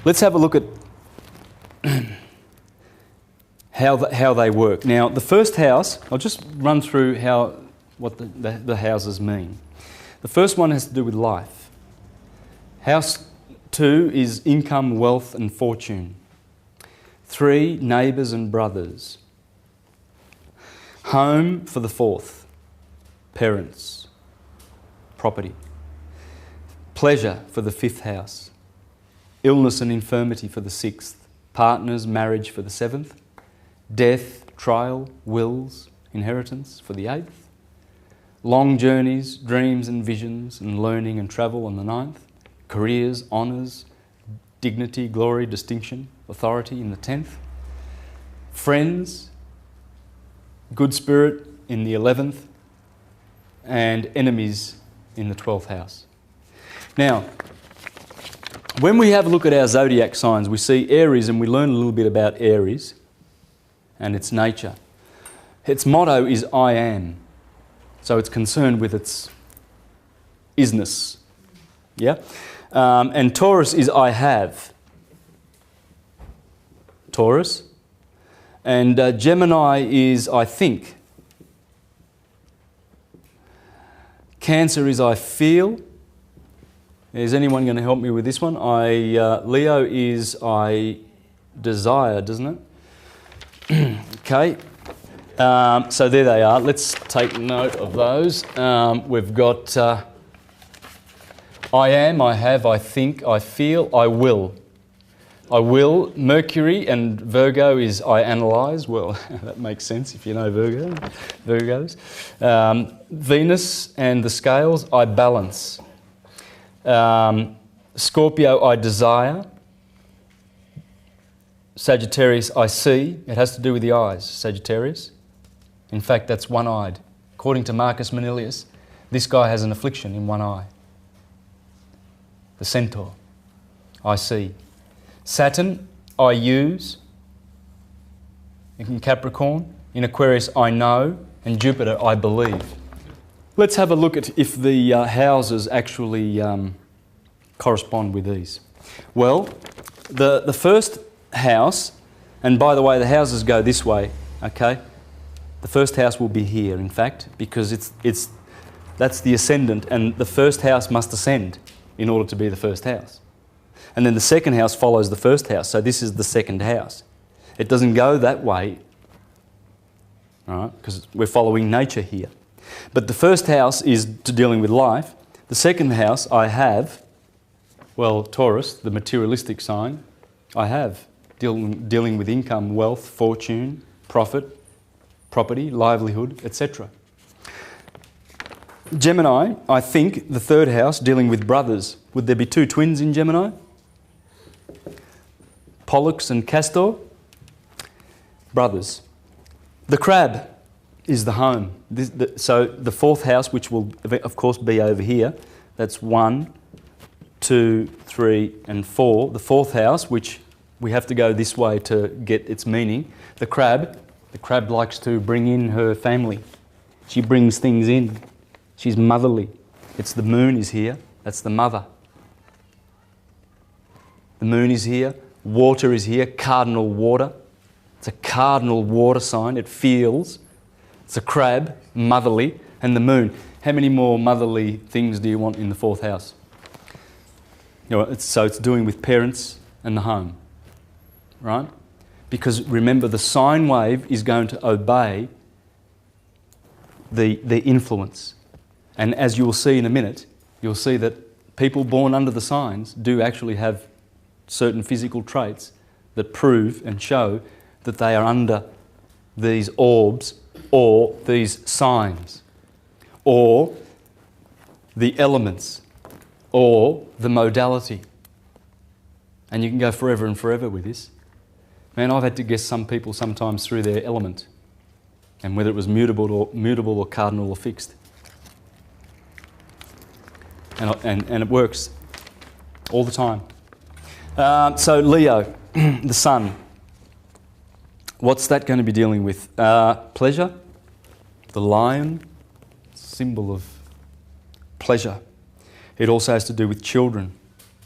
let's have a look at how they work. Now, the first house, I'll just run through what the houses mean. The first one has to do with life. House 2 is income, wealth, and fortune. 3, neighbours and brothers. Home for the 4th, parents, property. Pleasure for the 5th house. Illness and infirmity for the 6th. Partners, marriage for the 7th. Death, trial, wills, inheritance for the 8th. Long journeys, dreams and visions, and learning and travel on the 9th. Careers, honours, dignity, glory, distinction, authority in the 10th. Friends, good spirit in the 11th. And enemies in the 12th house. Now, when we have a look at our zodiac signs, we see Aries, and we learn a little bit about Aries and its nature. Its motto is I am. So it's concerned with its isness. Yeah? And Taurus is I have. Taurus. And Gemini is I think. Cancer is I feel. Is anyone going to help me with this one? Leo is I desire, doesn't it? Okay. So there they are. Let's take note of those. We've got I am, I have, I think, I feel, I will. I will. Mercury and Virgo is I analyse. Well, that makes sense if you know Virgos. Venus and the scales, I balance. Scorpio, I desire. Sagittarius, I see. It has to do with the eyes, Sagittarius. In fact, that's one-eyed. According to Marcus Manilius, this guy has an affliction in one eye. The centaur, I see. Saturn, I use. In Capricorn. In Aquarius, I know. And Jupiter, I believe. Let's have a look at if the houses actually correspond with these. Well, the first house, and by the way, the houses go this way, okay? The first house will be here, in fact, because that's the ascendant, and the first house must ascend in order to be the first house. And then the second house follows the first house, so this is the second house. It doesn't go that way, all right, because we're following nature here. But the first house is dealing with life. The second house I have, well, Taurus, the materialistic sign, I have dealing with income, wealth, fortune, profit, property, livelihood, etc. Gemini, I think, the third house, dealing with brothers. Would there be two twins in Gemini? Pollux and Castor, brothers. The crab is the home. So the fourth house, which will of course be over here, that's 1, 2, 3 and 4. The fourth house, which we have to go this way to get its meaning. The crab likes to bring in her family. She brings things in. She's motherly. It's the moon is here. That's the mother. The moon is here. Water is here. Cardinal water. It's a cardinal water sign. It feels. It's a crab, motherly, and the moon. How many more motherly things do you want in the fourth house? You know, so it's doing with parents and the home, right? Because remember, the sine wave is going to obey the influence. And as you will see in a minute, you'll see that people born under the signs do actually have certain physical traits that prove and show that they are under these orbs or these signs or the elements or the modality. And you can go forever and forever with this. Man, I've had to guess some people sometimes through their element and whether it was mutable or cardinal or fixed. And it works all the time. So Leo, the sun. What's that going to be dealing with? Pleasure. The lion, symbol of pleasure. It also has to do with children,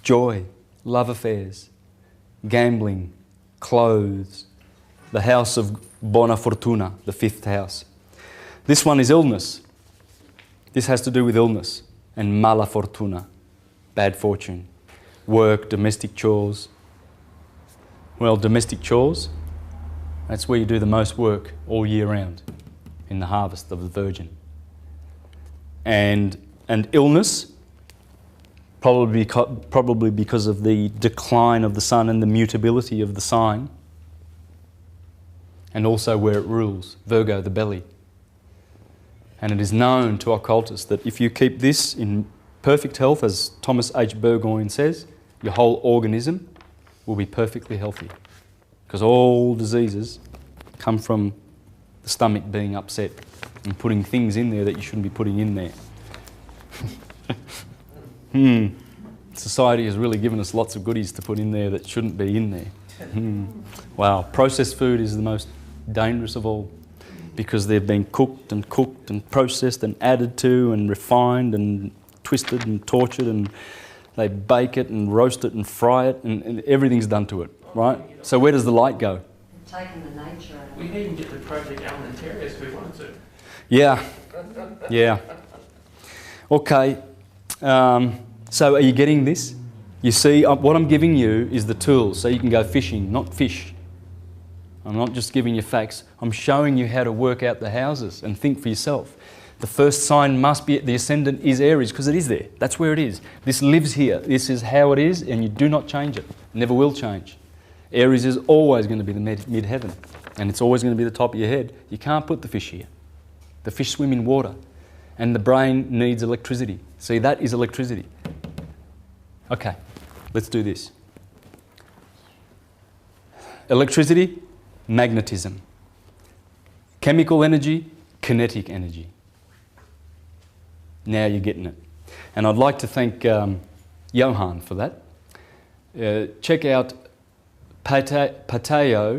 joy, love affairs, gambling, clothes. The house of Bona Fortuna, the fifth house. This one is illness. This has to do with illness. And mala fortuna, bad fortune. Work, domestic chores. Well, domestic chores, that's where you do the most work all year round, in the harvest of the Virgin. And illness, probably because of the decline of the sun and the mutability of the sign, and also where it rules, Virgo, the belly. And it is known to occultists that if you keep this in perfect health, as Thomas H. Burgoyne says, your whole organism will be perfectly healthy. Because all diseases come from the stomach being upset and putting things in there that you shouldn't be putting in there. Society has really given us lots of goodies to put in there that shouldn't be in there. Wow, processed food is the most dangerous of all, because they've been cooked and processed and added to and refined and twisted and tortured, and they bake it and roast it and fry it, and everything's done to it, right? So where does the light go? Taking the nature out of We it. can even get the Project Alimentarius if we wanted to. Yeah. Okay. So are you getting this? You see, what I'm giving you is the tools so you can go fishing, not fish. I'm not just giving you facts. I'm showing you how to work out the houses and think for yourself. The first sign must be, the ascendant is Aries, because it is there. That's where it is. This lives here. This is how it is, and you do not change it. Never will change. Aries is always going to be the mid-heaven, and it's always going to be the top of your head. You can't put the fish here. The fish swim in water, and the brain needs electricity. See, that is electricity. Okay, let's do this. Electricity, magnetism. Chemical energy, kinetic energy. Now you're getting it. And I'd like to thank Johan for that. Check out pateo.nl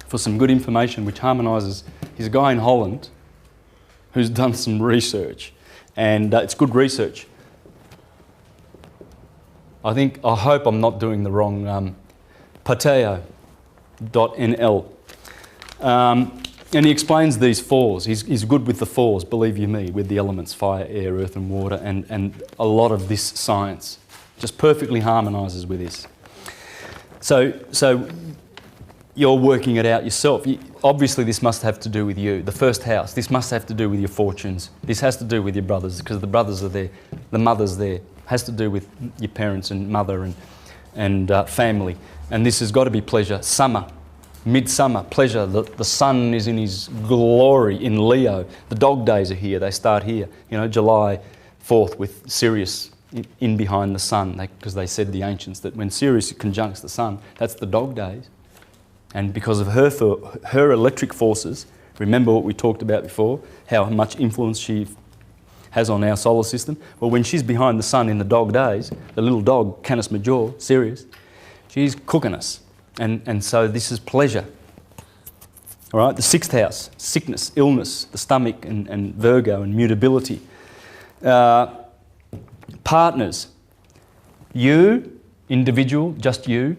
for some good information which harmonises. He's a guy in Holland who's done some research, and it's good research. I hope I'm not doing the wrong pateo.nl. And he explains these fours. He's good with the fours, believe you me, with the elements fire, air, earth and water, and a lot of this science just perfectly harmonises with this. So you're working it out yourself. Obviously this must have to do with you, the first house. This must have to do with your fortunes. This has to do with your brothers, because the brothers are there, the mother's there. Has to do with your parents and mother and family. And this has got to be pleasure. Summer. Midsummer, pleasure. The sun is in his glory in Leo. The dog days are here. They start here. You know, July 4th with Sirius in behind the sun, because they said, the ancients, that when Sirius conjuncts the sun, that's the dog days. And because of her electric forces, remember what we talked about before, how much influence she has on our solar system. Well, when she's behind the sun in the dog days, the little dog, Canis Major, Sirius, she's cooking us. And so this is pleasure. All right, the sixth house, sickness, illness, the stomach and Virgo and mutability. Partners. You, individual, just you.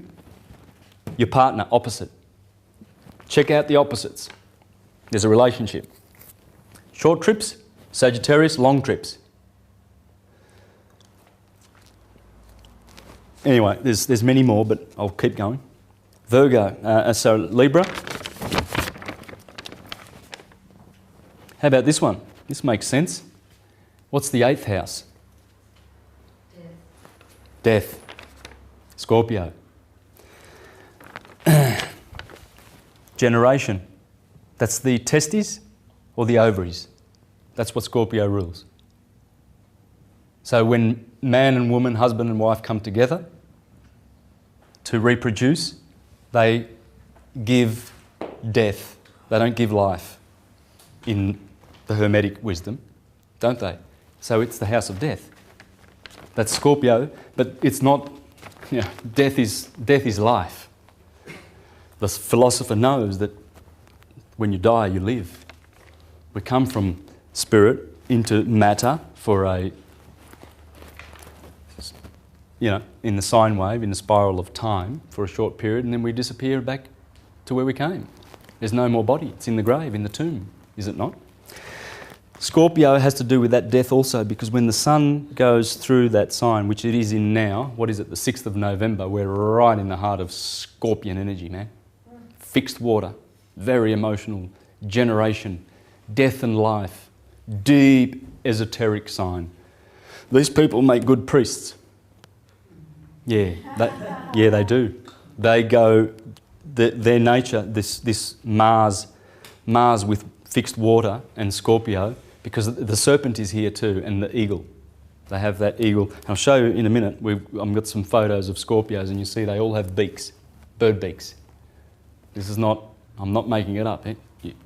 Your partner, opposite. Check out the opposites. There's a relationship. Short trips, Sagittarius, long trips. Anyway, there's many more, but I'll keep going. Virgo, so Libra. How about this one? This makes sense. What's the eighth house? Death. Scorpio. Generation. That's the testes or the ovaries. That's what Scorpio rules. So when man and woman, husband and wife come together to reproduce, they give death. They don't give life in the Hermetic wisdom, don't they? So it's the house of death. That's Scorpio, but it's not, you know, death is life. The philosopher knows that when you die, you live. We come from spirit into matter for a, you know, in the sine wave, in the spiral of time for a short period, and then we disappear back to where we came. There's no more body. It's in the grave, in the tomb, is it not? Scorpio has to do with that death also, because when the sun goes through that sign, which it is in now, what is it, the 6th of November, we're right in the heart of Scorpion energy, man. Fixed water, very emotional, generation, death and life, deep esoteric sign. These people make good priests. Yeah, they do. They go, their nature, this Mars with fixed water and Scorpio, because the serpent is here too, and the eagle. They have that eagle. I'll show you in a minute. I've got some photos of Scorpios, and you see they all have beaks, bird beaks. This is not, I'm not making it up.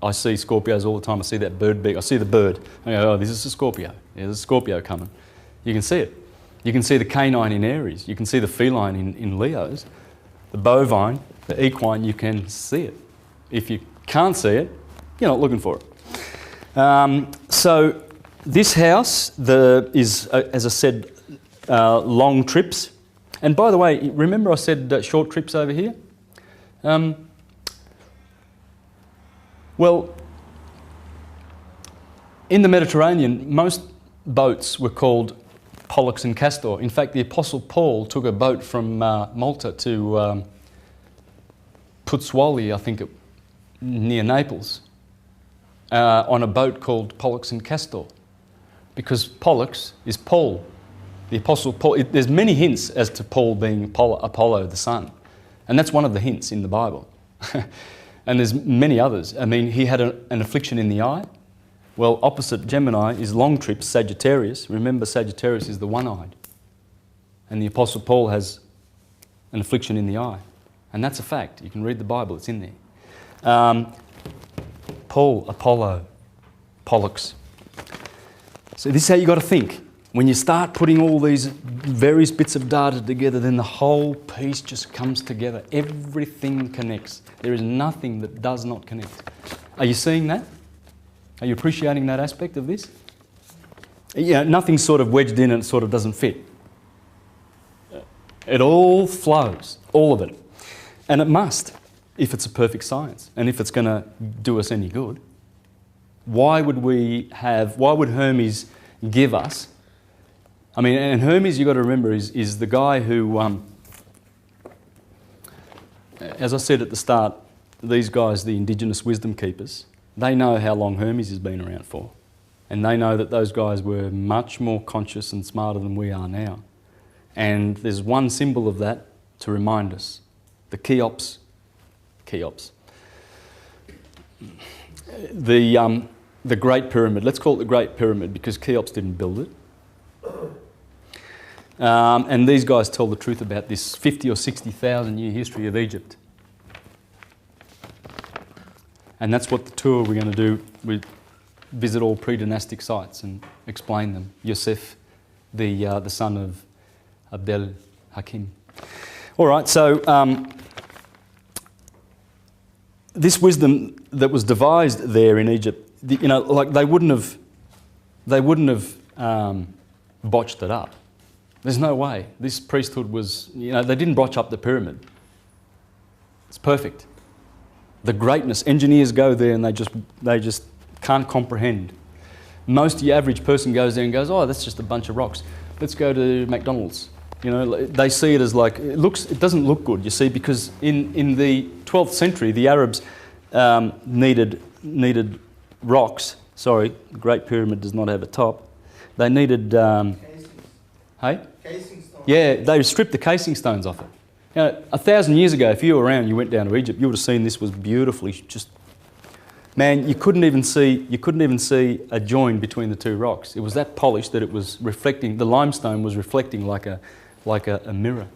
I see Scorpios all the time. I see that bird beak. I see the bird. I go, oh, this is a Scorpio. Yeah, there's a Scorpio coming. You can see it. You can see the canine in Aries. You can see the feline in Leos. The bovine, the equine, you can see it. If you can't see it, you're not looking for it. So this house is, as I said, long trips. And by the way, remember I said short trips over here? Well, in the Mediterranean, most boats were called Pollux and Castor. In fact, the Apostle Paul took a boat from Malta to Pozzuoli, I think, near Naples, on a boat called Pollux and Castor, because Pollux is Paul, the Apostle Paul. There's many hints as to Paul being Apollo, the sun, and that's one of the hints in the Bible. And there's many others. I mean, he had an affliction in the eye. Well, opposite Gemini is long trip, Sagittarius. Remember, Sagittarius is the one-eyed. And the Apostle Paul has an affliction in the eye. And that's a fact. You can read the Bible, it's in there. Paul, Apollo, Pollux. So this is how you've got to think. When you start putting all these various bits of data together, then the whole piece just comes together. Everything connects. There is nothing that does not connect. Are you seeing that? Are you appreciating that aspect of this? Yeah, nothing's sort of wedged in and it sort of doesn't fit. It all flows, all of it. And it must, if it's a perfect science and if it's going to do us any good. Why would Hermes give us? I mean, and Hermes, you've got to remember, is the guy who, as I said at the start, these guys, the indigenous wisdom keepers, they know how long Hermes has been around for. And they know that those guys were much more conscious and smarter than we are now. And there's one symbol of that to remind us. The Cheops. The Great Pyramid. Let's call it the Great Pyramid because Cheops didn't build it. And these guys tell the truth about this 50 or 60,000 year history of Egypt. And that's what the tour we're going to do. We visit all pre-dynastic sites and explain them. Yosef, the son of Abdel Hakim. All right, so this wisdom that was devised there in Egypt, like they wouldn't have botched it up. There's no way. This priesthood was, they didn't botch up the pyramid. It's perfect. The greatness, engineers go there and they just can't comprehend. Most of the average person goes there and goes, oh, that's just a bunch of rocks. Let's go to McDonald's. They see it as like, it doesn't look good, you see, because in the 12th century, the Arabs needed rocks. Sorry, the Great Pyramid does not have a top. They needed... hey? Casing stones. Yeah, they stripped the casing stones off it. 1,000 years ago, if you were around, you went down to Egypt, you would have seen this was beautifully just... Man, you couldn't even see a join between the two rocks. It was that polished that it was reflecting. The limestone was reflecting like a mirror.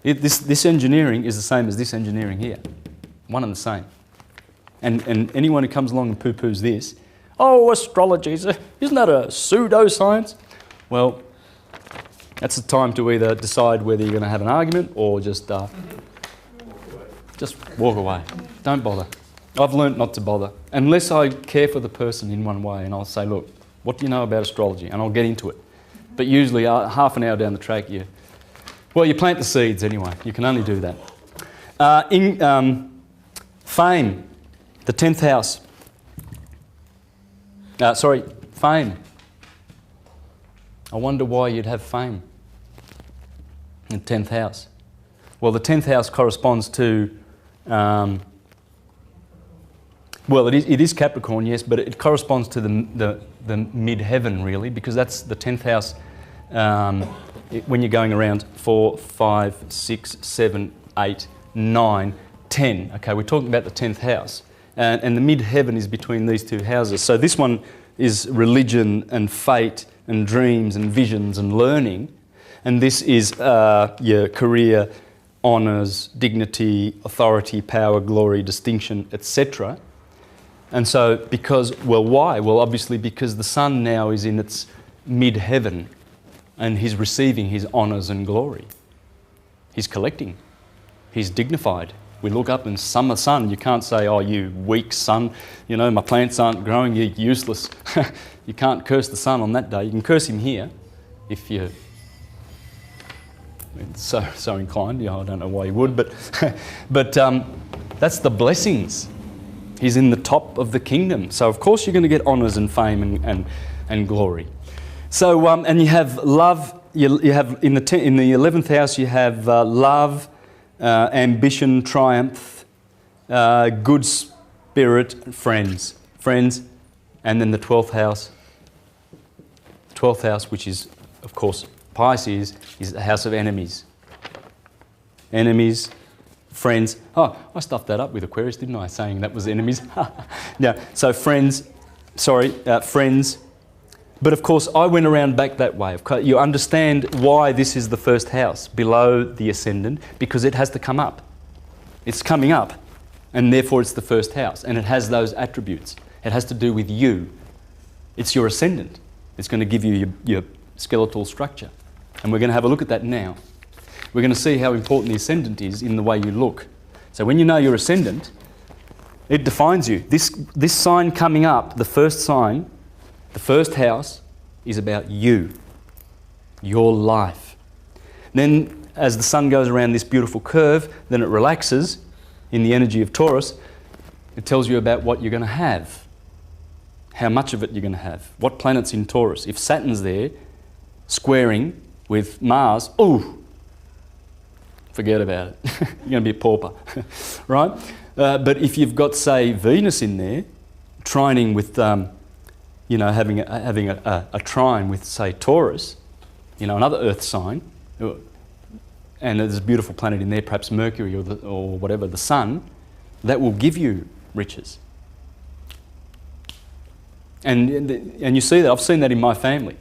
This engineering is the same as this engineering here, one and the same. And anyone who comes along and poo-poos this, oh, astrology, isn't that a pseudoscience? Well, that's the time to either decide whether you're going to have an argument or just walk away. Don't bother. I've learnt not to bother, unless I care for the person in one way, and I'll say, look, what do you know about astrology? And I'll get into it. But usually half an hour down the track, you plant the seeds anyway. You can only do that. Fame, the 10th house. Fame. I wonder why you'd have fame in the 10th house. Well, the 10th house corresponds to... well, it is Capricorn, yes, but it corresponds to the mid-heaven, really, because that's the 10th house when you're going around 4, 5, 6, 7, 8, 9, 10. Okay, we're talking about the 10th house. And the mid-heaven is between these two houses. So this one is religion and fate and dreams and visions and learning. And this is your career, honours, dignity, authority, power, glory, distinction, etc. And so why? Well, obviously because the sun now is in its mid-heaven and he's receiving his honours and glory. He's collecting. He's dignified. We look up and summer sun, you can't say, oh, you weak sun, my plants aren't growing, you're useless. You can't curse the sun on that day. You can curse him here if you're so inclined. I don't know why you would, but that's the blessings. He's in the top of the kingdom. So of course you're going to get honours and fame and glory. So and you have love. You have in the 11th house you have love, ambition, triumph, good spirit, friends, and then the 12th house. The 12th house, which is, of course, Pisces, is the house of enemies. Enemies, friends. Oh, I stuffed that up with Aquarius, didn't I? Saying that was enemies. Yeah. So friends. But of course, I went around back that way. You understand why this is the first house below the ascendant, because it has to come up. It's coming up, and therefore it's the first house, and it has those attributes. It has to do with you. It's your ascendant. It's going to give you your skeletal structure. And we're going to have a look at that now. We're going to see how important the ascendant is in the way you look. So when you know your ascendant, it defines you. This sign coming up, the first sign, the first house, is about you, your life. Then as the sun goes around this beautiful curve, then it relaxes in the energy of Taurus. It tells you about what you're going to have, how much of it you're going to have, what planet's in Taurus. If Saturn's there, squaring with Mars, ooh, forget about it. You're going to be a pauper, right? But if you've got, say, Venus in there, trining with, having a trine with, say, Taurus, another Earth sign, and there's a beautiful planet in there, perhaps Mercury or whatever, the Sun, that will give you riches. And you see that. I've seen that in my family.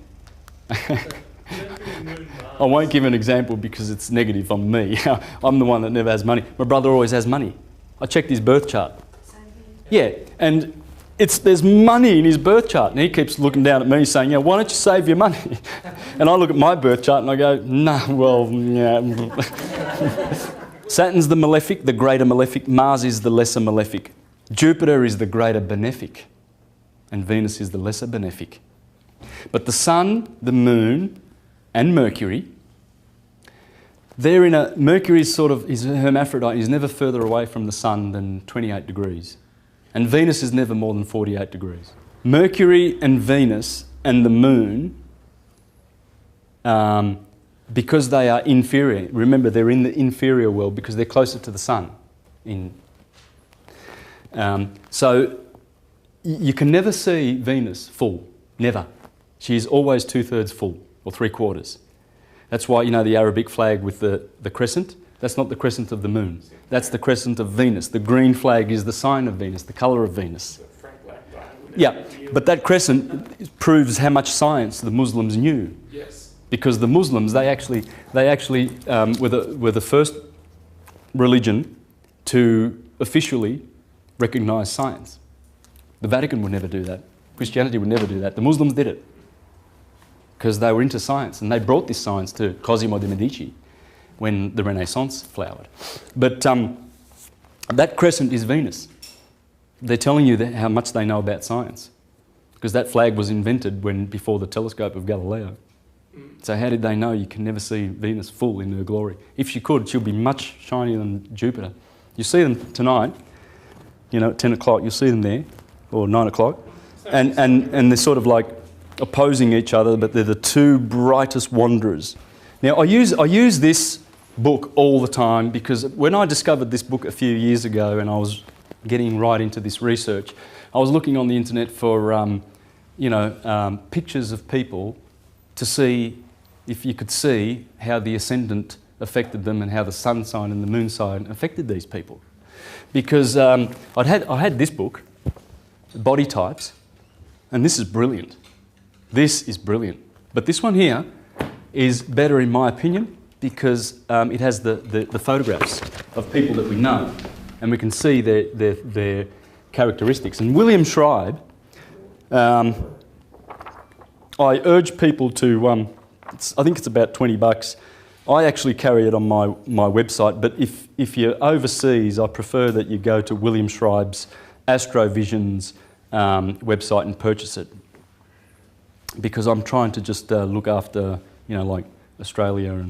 I won't give an example because it's negative on me. I'm the one that never has money. My brother always has money. I checked his birth chart. Yeah, and there's money in his birth chart, and he keeps looking down at me saying, why don't you save your money? And I look at my birth chart and I go, yeah. Saturn's the malefic, the greater malefic. Mars is the lesser malefic. Jupiter is the greater benefic, and Venus is the lesser benefic. But the Sun, the Moon, and Mercury, Mercury is is a hermaphrodite. He's never further away from the Sun than 28 degrees. And Venus is never more than 48 degrees. Mercury and Venus and the Moon, because they are inferior, remember they're in the inferior world because they're closer to the Sun. So you can never see Venus full, never. She is always 2/3 full, or 3/4. That's why, the Arabic flag with the crescent, that's not the crescent of the moon. That's the crescent of Venus. The green flag is the sign of Venus, the colour of Venus. Yeah, but that crescent proves how much science the Muslims knew. Yes. Because the Muslims, they actually were the first religion to officially recognise science. The Vatican would never do that. Christianity would never do that. The Muslims did it because they were into science, and they brought this science to Cosimo de' Medici when the Renaissance flowered. But that crescent is Venus. They're telling you how much they know about science, because that flag was invented before the telescope of Galileo. So how did they know you can never see Venus full in her glory? If she could, she'll be much shinier than Jupiter. You see them tonight, at 10 o'clock, you'll see them there, or 9 o'clock, and they're sort of like opposing each other, but they're the two brightest wanderers. Now, I use this book all the time because when I discovered this book a few years ago and I was getting right into this research, I was looking on the internet for, pictures of people to see if you could see how the ascendant affected them and how the sun sign and the moon sign affected these people. Because I had this book, Body Types, and this is brilliant. This is brilliant. But this one here is better in my opinion because it has the photographs of people that we know, and we can see their characteristics. And William Schreiber, I urge people to, I think it's about $20. I actually carry it on my website, but if you're overseas, I prefer that you go to William Schreiber's Astrovision's website and purchase it, because I'm trying to just look after, like Australia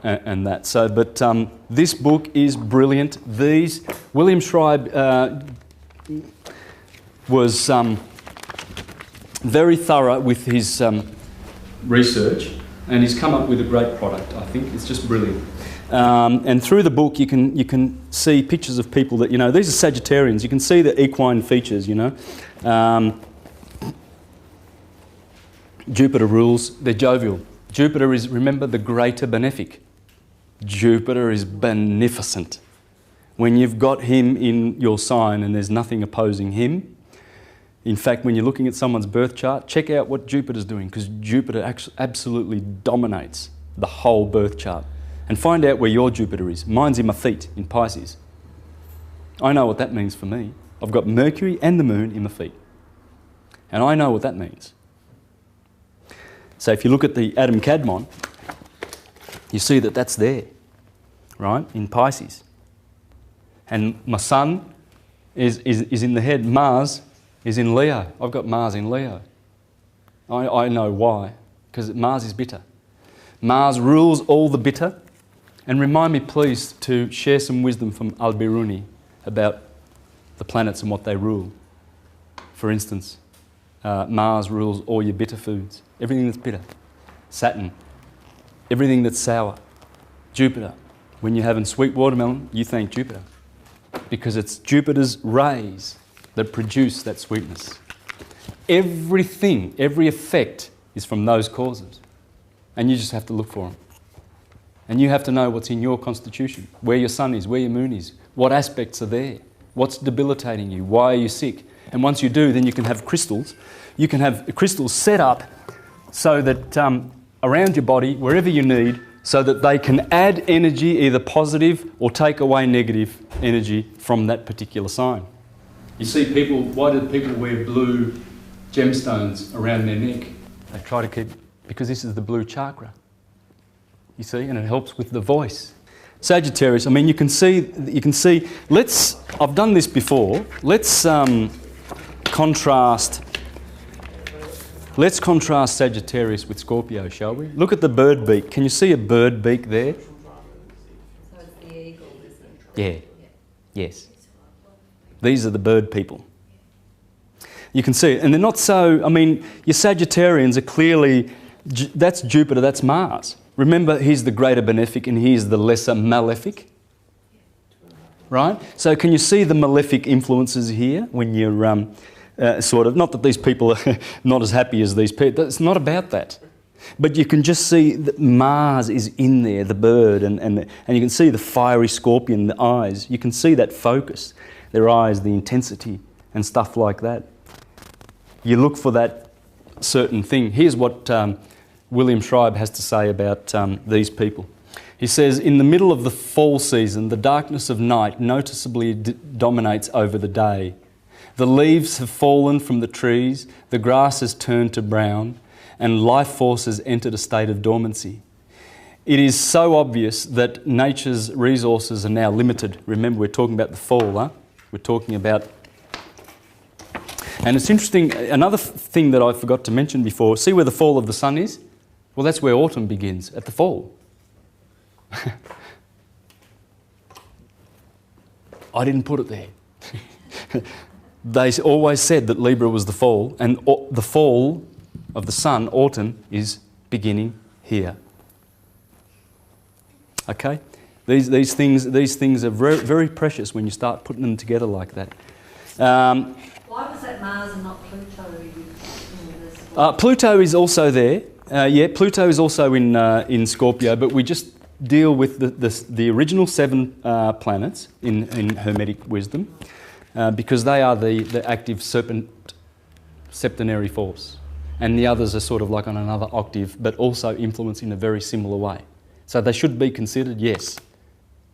and that. So, but this book is brilliant. William Schreiber was very thorough with his research, And he's come up with a great product, I think. It's just brilliant. And through the book, you can see pictures of people that, these are Sagittarians. You can see the equine features, Jupiter rules, they're jovial. Jupiter is, remember, the greater benefic. Jupiter is beneficent. When you've got him in your sign and there's nothing opposing him, in fact, when you're looking at someone's birth chart, check out what Jupiter's doing, because Jupiter absolutely dominates the whole birth chart. And find out where your Jupiter is. Mine's in my feet, in Pisces. I know what that means for me. I've got Mercury and the Moon in my feet. And I know what that means. So if you look at the Adam Kadmon, you see that that's there, right, in Pisces. And my Sun is in the head. Mars is in Leo. I've got Mars in Leo. I know why, because Mars is bitter. Mars rules all the bitter. And remind me, please, to share some wisdom from Al-Biruni about the planets and what they rule. For instance, Mars rules all your bitter foods, everything that's bitter. Saturn, everything that's sour. Jupiter, when you're having sweet watermelon, you thank Jupiter, because it's Jupiter's rays that produce that sweetness. Everything, every effect is from those causes. And you just have to look for them. And you have to know what's in your constitution, where your sun is, where your moon is, what aspects are there, what's debilitating you, why are you sick. And once you do, then you can have crystals. You can have crystals set up so that around your body, wherever you need, so that they can add energy, either positive or take away negative energy from that particular sign. You see people, why do people wear blue gemstones around their neck? They try to keep, because this is the blue chakra. You see, and it helps with the voice. Sagittarius, I mean, you can see, I've done this before. Let's contrast Sagittarius with Scorpio, shall we? Look at the bird beak. Can you see a bird beak there? So it's the eagle, isn't it? Yeah. Yes. These are the bird people. You can see it, and they're not so, I mean, your Sagittarians are clearly, that's Jupiter, that's Mars. Remember, he's the greater benefic and he's the lesser malefic. Right? So can you see the malefic influences here when you're sort of, not that these people are not as happy as these people, it's not about that. But you can just see that Mars is in there, the bird, and you can see the fiery scorpion, the eyes. You can see that focus, their eyes, the intensity and stuff like that. You look for that certain thing. Here's what William Schreiber has to say about these people. He says, in the middle of the fall season, the darkness of night noticeably dominates over the day. The leaves have fallen from the trees, the grass has turned to brown, and life force has entered a state of dormancy. It is so obvious that nature's resources are now limited. Remember, we're talking about the fall, huh? We're talking about... And it's interesting, another thing that I forgot to mention before, see where the fall of the sun is? Well, that's where autumn begins, at the fall. I didn't put it there. They always said that Libra was the fall, and the fall of the sun, autumn, is beginning here. Okay? These things are very, very precious when you start putting them together like that. Why was that Mars and not Pluto in this? Pluto is also there. Pluto is also in Scorpio, but we just deal with the original 7 planets in Hermetic wisdom because they are the active septenary force, and the others are sort of like on another octave, but also influence in a very similar way. So they should be considered, yes,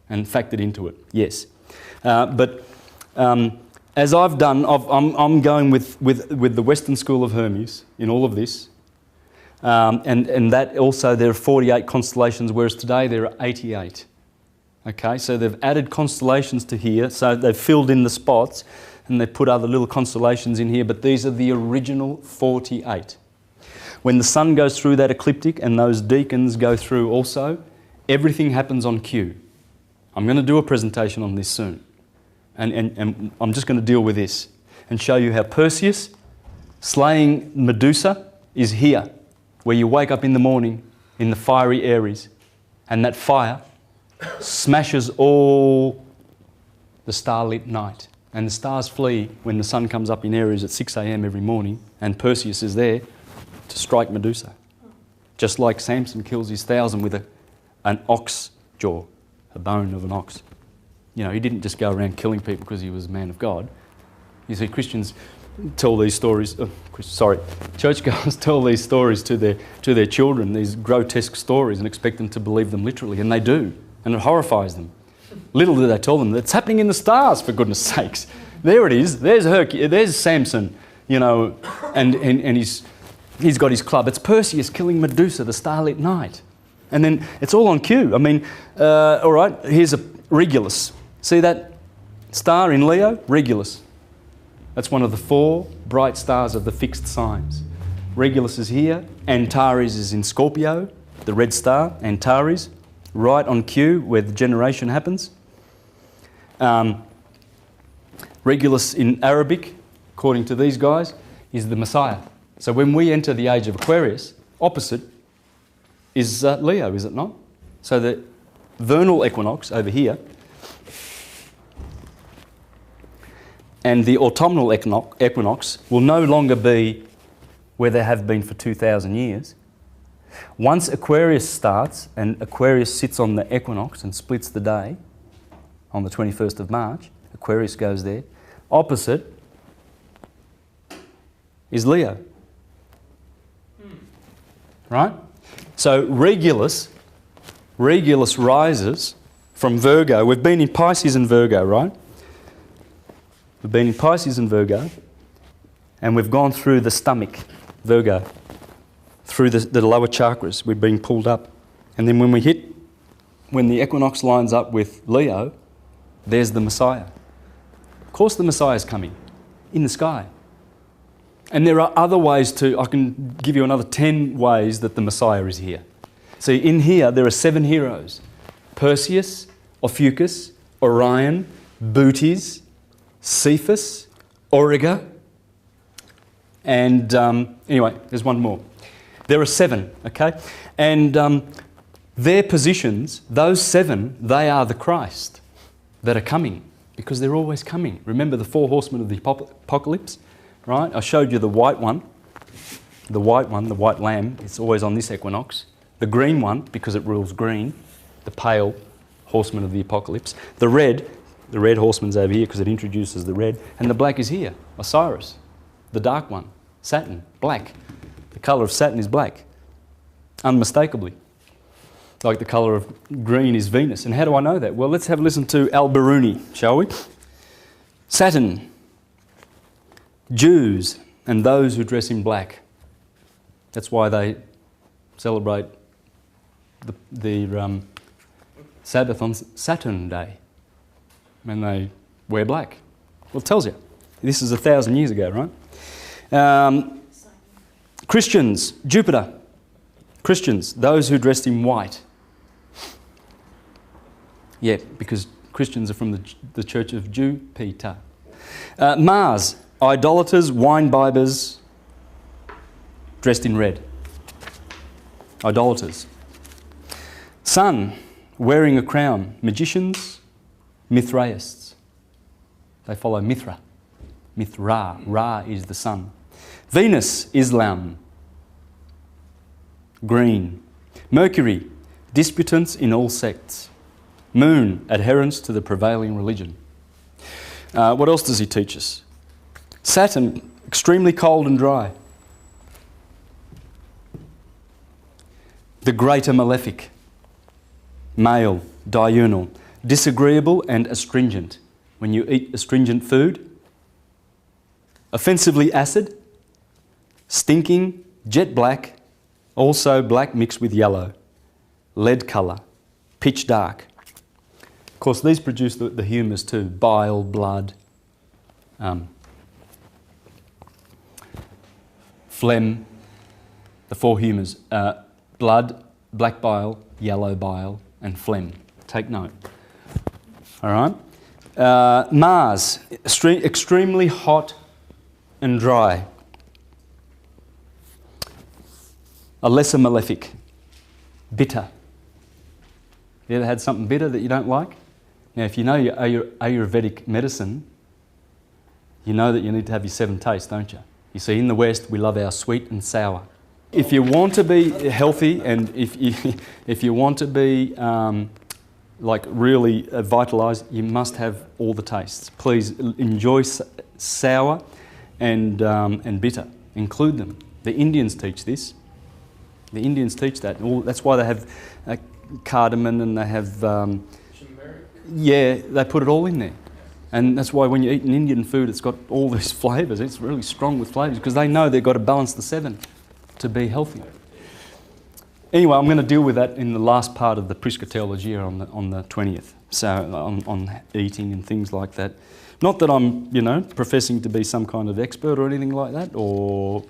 and factored into it, yes. As I've done, I'm going with the Western School of Hermes in all of this. And that also, there are 48 constellations, whereas today there are 88. Okay, so they've added constellations to here, so they've filled in the spots and they've put other little constellations in here, but these are the original 48. When the sun goes through that ecliptic and those deacons go through also, everything happens on cue. I'm going to do a presentation on this soon. And I'm just going to deal with this and show you how Perseus slaying Medusa is here, where you wake up in the morning in the fiery Aries, and that fire smashes all the starlit night. And the stars flee when the sun comes up in Aries at 6 a.m. every morning, and Perseus is there to strike Medusa. Just like Samson kills his 1,000 with an ox jaw, a bone of an ox. You know, he didn't just go around killing people because he was a man of God. You see, Christians tell these stories, churchgoers tell these stories to their children, these grotesque stories, and expect them to believe them literally, and they do, and it horrifies them. Little do they tell them that it's happening in the stars, for goodness sakes. There it is. There's Samson, you know, and he's got his club. It's Perseus killing Medusa, the starlit night. And then it's all on cue. I mean, all right, here's a Regulus. See that star in Leo? Regulus. That's one of the 4 bright stars of the fixed signs. Regulus is here. Antares is in Scorpio, the red star, Antares, right on cue where the generation happens. Regulus in Arabic, according to these guys, is the Messiah. So when we enter the age of Aquarius, opposite is Leo, is it not? So the vernal equinox over here and the autumnal equinox will no longer be where they have been for 2,000 years. Once Aquarius starts and Aquarius sits on the equinox and splits the day on the 21st of March, Aquarius goes there. Opposite is Leo. Right? So Regulus rises from Virgo. We've been in Pisces and Virgo, right? We've been in Pisces and Virgo, and we've gone through the stomach, Virgo, through the lower chakras. We're being pulled up. And then when the equinox lines up with Leo, there's the Messiah. Of course the Messiah is coming in the sky. And there are other ways I can give you another 10 ways that the Messiah is here. See, in here there are 7 heroes. Perseus, Ophiuchus, Orion, Bootes, Cephas, Auriga, and anyway, there's one more. There are 7, okay? And their positions, those 7, they are the Christ that are coming, because they're always coming. Remember the 4 horsemen of the apocalypse, right? I showed you the white one, the white lamb, it's always on this equinox. The green one, because it rules green, the pale horseman of the apocalypse. The red horseman's over here because it introduces the red. And the black is here, Osiris, the dark one, Saturn, black. The colour of Saturn is black, unmistakably. Like the colour of green is Venus. And how do I know that? Well, let's have a listen to Al-Biruni, shall we? Saturn, Jews and those who dress in black. That's why they celebrate the Sabbath on Saturn Day, when they wear black. Well, it tells you. This is 1,000 years ago, right? Christians, Jupiter. Christians, those who dressed in white. Yeah, because Christians are from the Church of Jupiter. Mars, idolaters, wine-bibbers, dressed in red. Idolaters. Sun, wearing a crown. Magicians, Mithraists. They follow Mithra. Mithra. Ra is the sun. Venus, Islam. Green. Mercury, disputants in all sects. Moon, adherents to the prevailing religion. What else does he teach us? Saturn, extremely cold and dry. The greater malefic. Male, diurnal. Disagreeable and astringent. When you eat astringent food. Offensively acid. Stinking, jet black. Also black mixed with yellow. Lead colour. Pitch dark. Of course, these produce the humours too. Bile, blood, phlegm, the 4 humours. Blood, black bile, yellow bile, and phlegm. Take note. All right? Mars, extremely hot and dry. A lesser malefic. bitter. You ever had something bitter that you don't like? Now, if you know your Ayurvedic medicine, you know that you need to have your 7 tastes, don't you? You see, in the West, we love our sweet and sour. If you want to be healthy and if you want to be really vitalised, you must have all the tastes. Please enjoy sour and bitter. Include them. The Indians teach this. The Indians teach that. That's why they have cardamom and they have... they put it all in there. And that's why when you eat an Indian food, it's got all these flavours. It's really strong with flavours because they know they've got to balance the 7 to be healthy. Anyway, I'm going to deal with that in the last part of the Prisca Theology on the 20th. So on eating and things like that. Not that I'm, professing to be some kind of expert or anything like that, or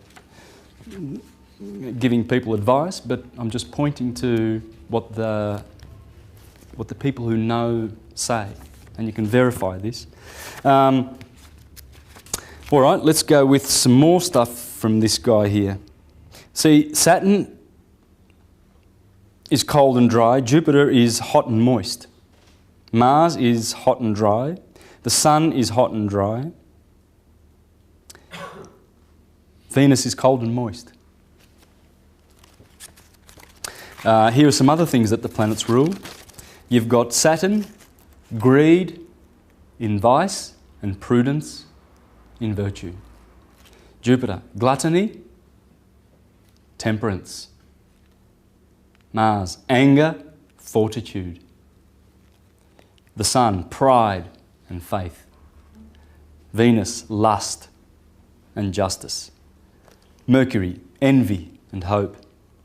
giving people advice, but I'm just pointing to what the people who know say, and you can verify this. All right, let's go with some more stuff from this guy here. See, Saturn is cold and dry. Jupiter is hot and moist. Mars is hot and dry. The Sun is hot and dry. Venus is cold and moist. Here are some other things that the planets rule. You've got Saturn, greed in vice, and prudence in virtue. Jupiter, gluttony, temperance. Mars, anger, fortitude. The Sun, pride and faith. Venus, lust and justice. Mercury, envy and hope.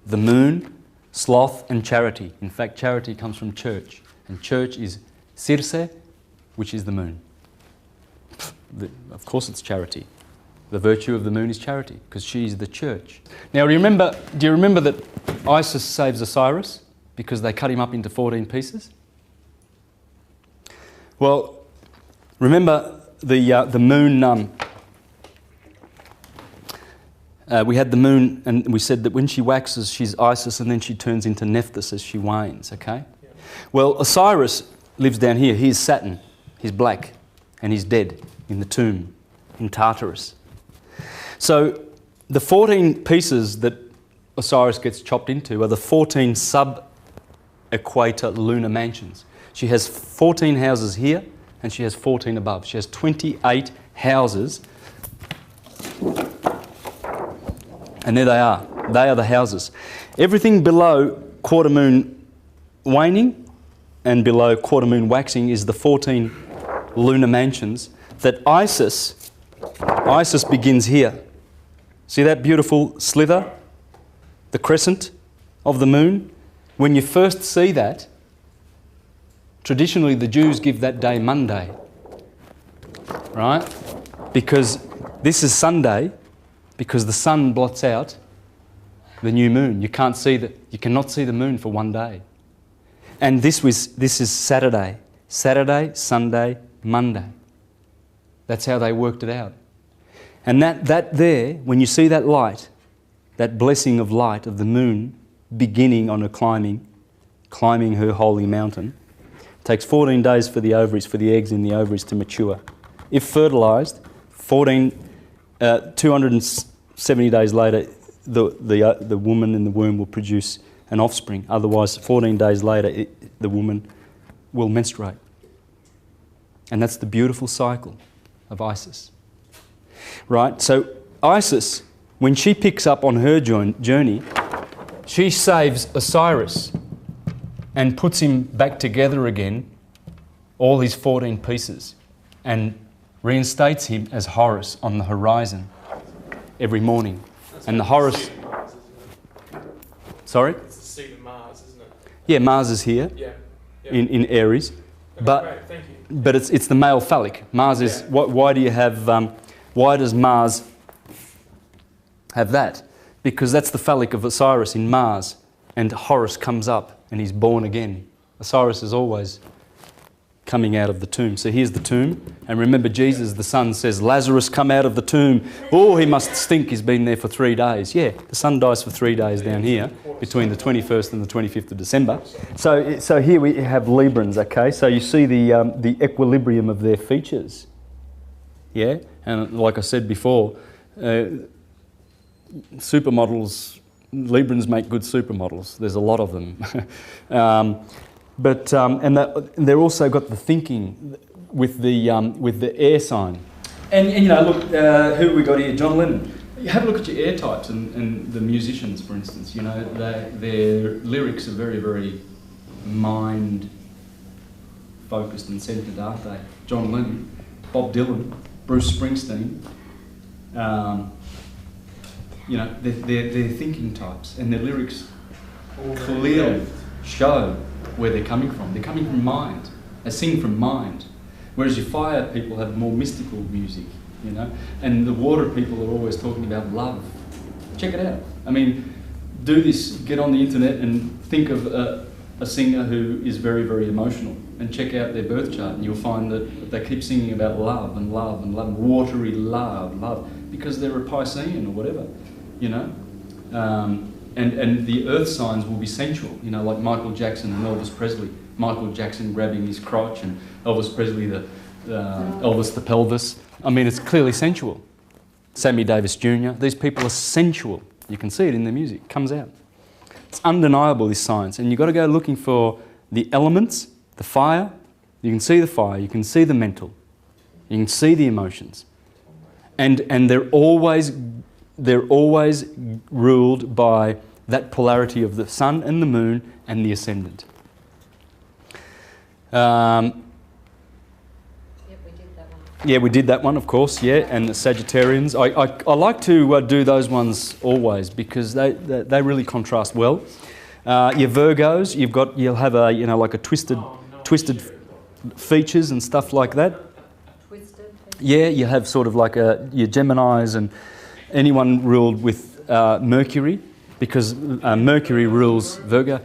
The Moon, sloth and charity. In fact, charity comes from church, and church is Circe, which is the moon. Of course it's charity. The virtue of the moon is charity, because she is the church. Now do you remember that Isis saves Osiris because they cut him up into 14 pieces? Well, remember the moon... we had the moon, and we said that when she waxes, she's Isis, and then she turns into Nephthys as she wanes, okay? Yeah. Well, Osiris lives down here. He's Saturn. He's black, and he's dead in the tomb in Tartarus. So the 14 pieces that Osiris gets chopped into are the 14 sub-equator lunar mansions. She has 14 houses here, and she has 14 above. She has 28 houses. And there they are. They are the houses. Everything below quarter moon waning and below quarter moon waxing is the 14 lunar mansions that Isis begins here. See that beautiful slither? The crescent of the moon? When you first see that, traditionally the Jews give that day Monday. Right? Because this is Sunday. Because the sun blots out the new moon. You cannot see the moon for one day. And this is Saturday. Saturday, Sunday, Monday. That's how they worked it out. And that there, when you see that light, that blessing of light of the moon beginning on her climbing her holy mountain, takes 14 days for the ovaries, for the eggs in the ovaries to mature. If fertilised, 270 days later, the woman in the womb will produce an offspring. Otherwise, 14 days later, the woman will menstruate. And that's the beautiful cycle of Isis. Right? So Isis, when she picks up on her journey, she saves Osiris and puts him back together again, all his 14 pieces, and reinstates him as Horus on the horizon every morning. And the Horus... Sorry? It's the seat of Mars, isn't it? Yeah, Mars is here. Yeah. In Aries. Okay, but great, thank you. But it's the male phallic. Mars is... Why do you have... why does Mars have that? Because that's the phallic of Osiris in Mars. And Horus comes up and he's born again. Osiris is always coming out of the tomb. So here's the tomb. And remember, Jesus, the Son, says, Lazarus, come out of the tomb. Oh, he must stink. He's been there for 3 days. Yeah, the Son dies for 3 days down here between the 21st and the 25th of December. So here we have Librans, okay? So you see the equilibrium of their features. Yeah? And like I said before, supermodels, Librans make good supermodels. There's a lot of them. And they're also got the thinking with the air sign. And you know, look, who have we got here? John Lennon. You have a look at your air types and the musicians, for instance. You know, their lyrics are very, very mind-focused and centred, aren't they? John Lennon, Bob Dylan, Bruce Springsteen. You know, they're thinking types, and their lyrics clearly show where they're coming from. They're coming from mind. They sing from mind. Whereas your fire people have more mystical music, you know, and the water people are always talking about love. Check it out. I mean, do this, get on the internet and think of a singer who is very, very emotional, and check out their birth chart, and you'll find that they keep singing about love and love and love, watery love, because they're a Piscean or whatever, you know. And the earth signs will be sensual, you know, like Michael Jackson and Elvis Presley. Michael Jackson grabbing his crotch, and Elvis Presley, Elvis the pelvis. I mean, it's clearly sensual. Sammy Davis Jr., these people are sensual. You can see it in their music, it comes out. It's undeniable, this science, and you've got to go looking for the elements, the fire. You can see the fire, you can see the mental, you can see the emotions. And they're always ruled by that polarity of the sun and the moon and the ascendant. Yep, we did that one. Yeah, we did that one, of course, yeah, and the Sagittarians. I like to do those ones always because they really contrast well. Your Virgos, you'll have a, you know, like a twisted features and stuff like that. Twisted? Yeah, you have sort of like your Geminis and anyone ruled with Mercury, because Mercury rules Virgo.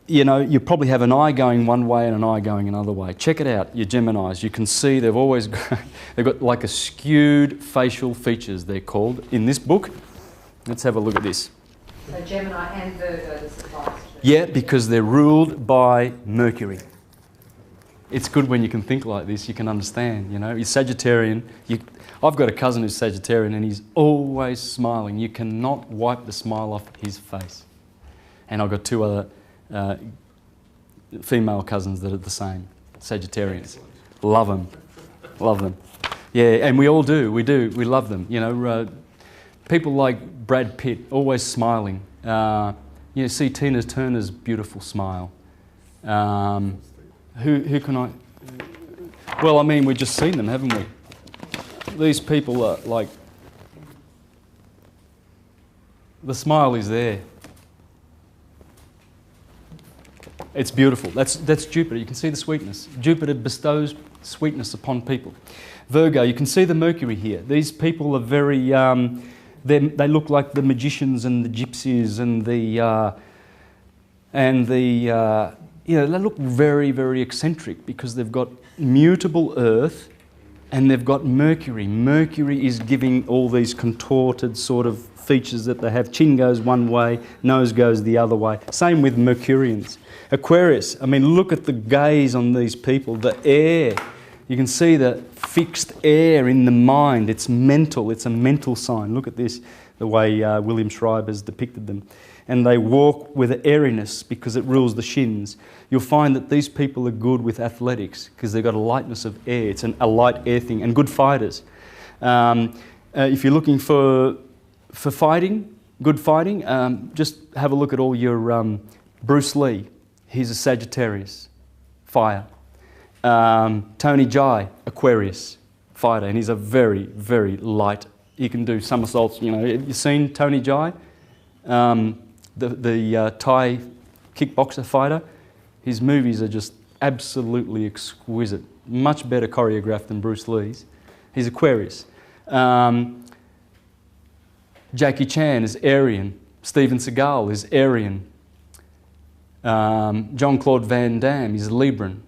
You know, you probably have an eye going one way and an eye going another way. Check it out, your Geminis. You can see they've got like a skewed facial features, they're called, in this book. Let's have a look at this. So Gemini and Virgo, this applies to. Yeah, because they're ruled by Mercury. It's good when you can think like this, you can understand, you know. You're Sagittarian. I've got a cousin who's Sagittarian and he's always smiling. You cannot wipe the smile off his face. And I've got two other female cousins that are the same, Sagittarians. Love them. Love them. Yeah, and we all do. We do. We love them. You know, people like Brad Pitt, always smiling. You know, see Tina Turner's beautiful smile. Who can I... Well, I mean, we've just seen them, haven't we? These people are like... The smile is there. It's beautiful. That's Jupiter. You can see the sweetness. Jupiter bestows sweetness upon people. Virgo, you can see the Mercury here. These people are very... they look like the magicians and the gypsies and you know, they look very, very eccentric because they've got mutable Earth and they've got Mercury. Mercury is giving all these contorted sort of features that they have. Chin goes one way, nose goes the other way. Same with Mercurians. Aquarius, I mean, look at the gaze on these people. The air, you can see the fixed air in the mind. It's mental, it's a mental sign. Look at this, the way William Schreiber's depicted them. And they walk with an airiness because it rules the shins. You'll find that these people are good with athletics because they've got a lightness of air. It's a light air thing, and good fighters. If you're looking for fighting, good fighting, just have a look at all your Bruce Lee. He's a Sagittarius, fire. Tony Jai, Aquarius, fighter, and he's a very, very light. He can do somersaults. You know, have you seen Tony Jai? The Thai kickboxer fighter, his movies are just absolutely exquisite. Much better choreographed than Bruce Lee's. He's Aquarius. Jackie Chan is Aryan. Steven Seagal is Aryan. Jean-Claude Van Damme is Libran.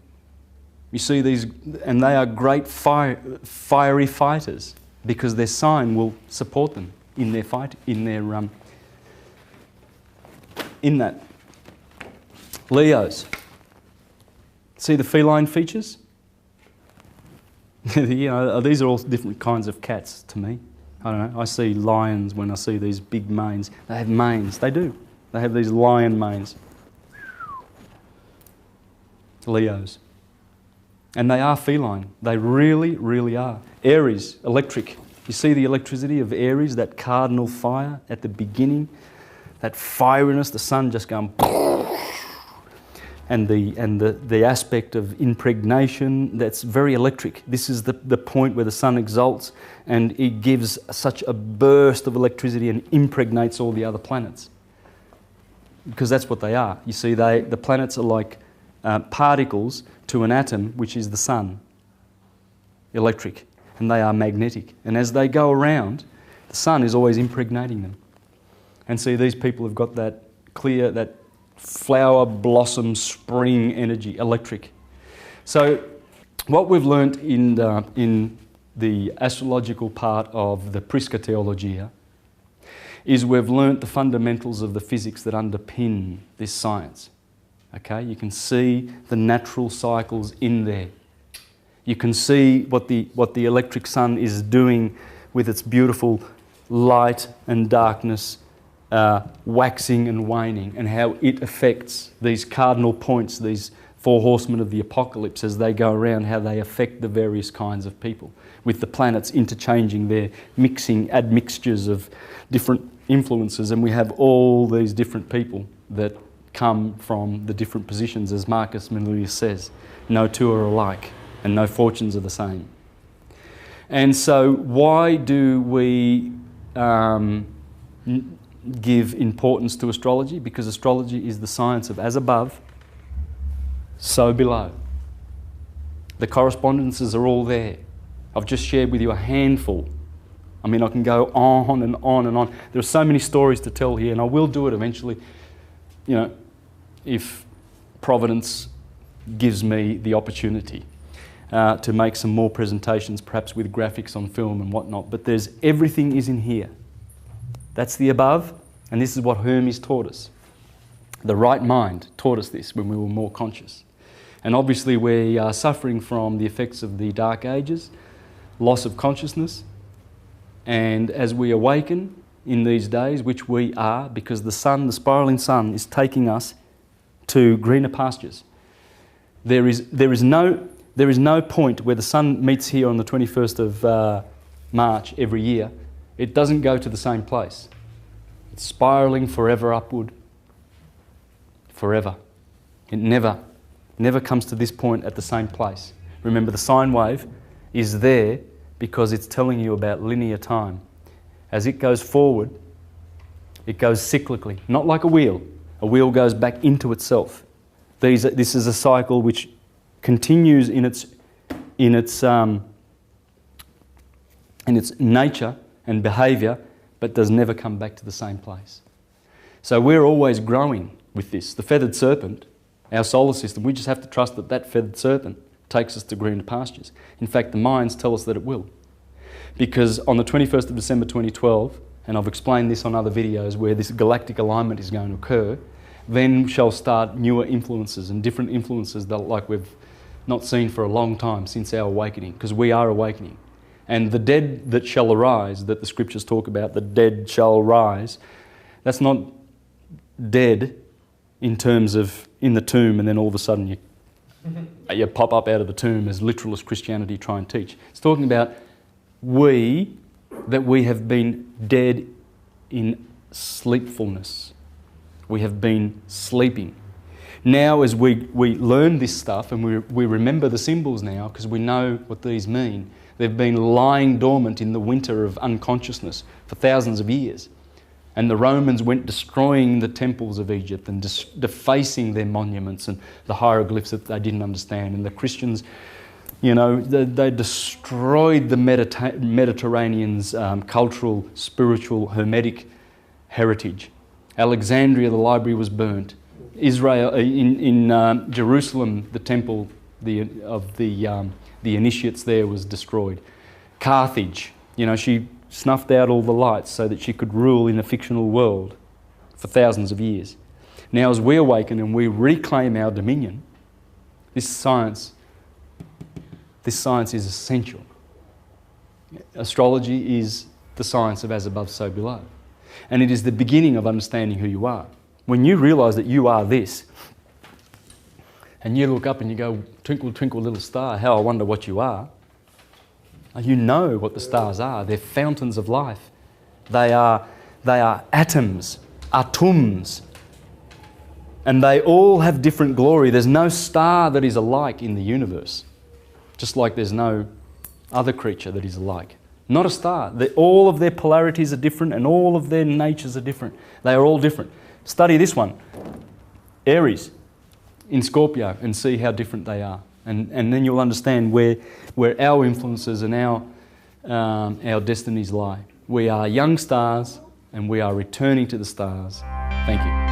You see these, and they are great fiery fighters because their sign will support them in their fight, in that. Leos. See the feline features? You know, these are all different kinds of cats to me. I don't know. I see lions when I see these big manes. They have manes. They do. They have these lion manes. Leos. And they are feline. They really, really are. Aries, electric. You see the electricity of Aries, that cardinal fire at the beginning, that fieriness, the sun just going, and the aspect of impregnation, that's very electric. This is the point where the sun exalts and it gives such a burst of electricity and impregnates all the other planets. Because that's what they are. You see, the planets are like particles to an atom, which is the sun, electric, and they are magnetic. And as they go around, the sun is always impregnating them. And see, these people have got that clear, that flower, blossom, spring energy, electric. So what we've learnt in the astrological part of the Prisca Theologia is we've learnt the fundamentals of the physics that underpin this science. Okay, you can see the natural cycles in there. You can see what the electric sun is doing with its beautiful light and darkness, waxing and waning, and how it affects these cardinal points, these four horsemen of the apocalypse as they go around, how they affect the various kinds of people, with the planets interchanging their admixtures of different influences, and we have all these different people that come from the different positions, as Marcus Manilius says. No two are alike, and no fortunes are the same. And so why do we give importance to astrology? Because astrology is the science of as above, so below. The correspondences are all there. I've just shared with you a handful. I mean, I can go on and on and on. There are so many stories to tell here, and I will do it eventually, you know, if Providence gives me the opportunity to make some more presentations, perhaps with graphics on film and whatnot. But everything is in here. That's the above, and this is what Hermes taught us. The right mind taught us this when we were more conscious. And obviously we are suffering from the effects of the Dark Ages, loss of consciousness, and as we awaken in these days, which we are, because the sun, the spiralling sun, is taking us to greener pastures. There is no point where the sun meets here on the 21st of March every year. It doesn't go to the same place. It's spiralling forever upward, forever. It never comes to this point at the same place. Remember, the sine wave is there because it's telling you about linear time. As it goes forward, it goes cyclically, not like a wheel. A wheel goes back into itself. This is a cycle which continues in its nature and behaviour, but does never come back to the same place. So we're always growing with this. The feathered serpent, our solar system, we just have to trust that that feathered serpent takes us to greener pastures. In fact, the minds tell us that it will. Because on the 21st of December 2012, and I've explained this on other videos where this galactic alignment is going to occur, then shall start newer influences and different influences that like we've not seen for a long time since our awakening, because we are awakening. And the dead that shall arise, that the scriptures talk about, the dead shall rise, that's not dead in terms of in the tomb and then all of a sudden you pop up out of the tomb as literalist Christianity try and teach. It's talking about that we have been dead in sleepfulness. We have been sleeping. Now as we learn this stuff and we remember the symbols now because we know what these mean, they've been lying dormant in the winter of unconsciousness for thousands of years. And the Romans went destroying the temples of Egypt and defacing their monuments and the hieroglyphs that they didn't understand. And the Christians, you know, they destroyed the Mediterranean's cultural, spiritual, hermetic heritage. Alexandria, the library was burnt. Israel, in Jerusalem, the temple, the initiates there was destroyed. Carthage, she snuffed out all the lights so that she could rule in a fictional world for thousands of years. Now as we awaken and we reclaim our dominion, this science is essential. Astrology is the science of as above, so below. And it is the beginning of understanding who you are. When you realise that you are this, and you look up and you go, twinkle, twinkle, little star, how I wonder what you are. You know what the stars are. They're fountains of life. They are atoms, atoms. And they all have different glory. There's no star that is alike in the universe. Just like there's no other creature that is alike. Not a star. All of their polarities are different and all of their natures are different. They are all different. Study this one. Aries in Scorpio and see how different they are. And then you'll understand where our influences and our destinies lie. We are young stars and we are returning to the stars. Thank you.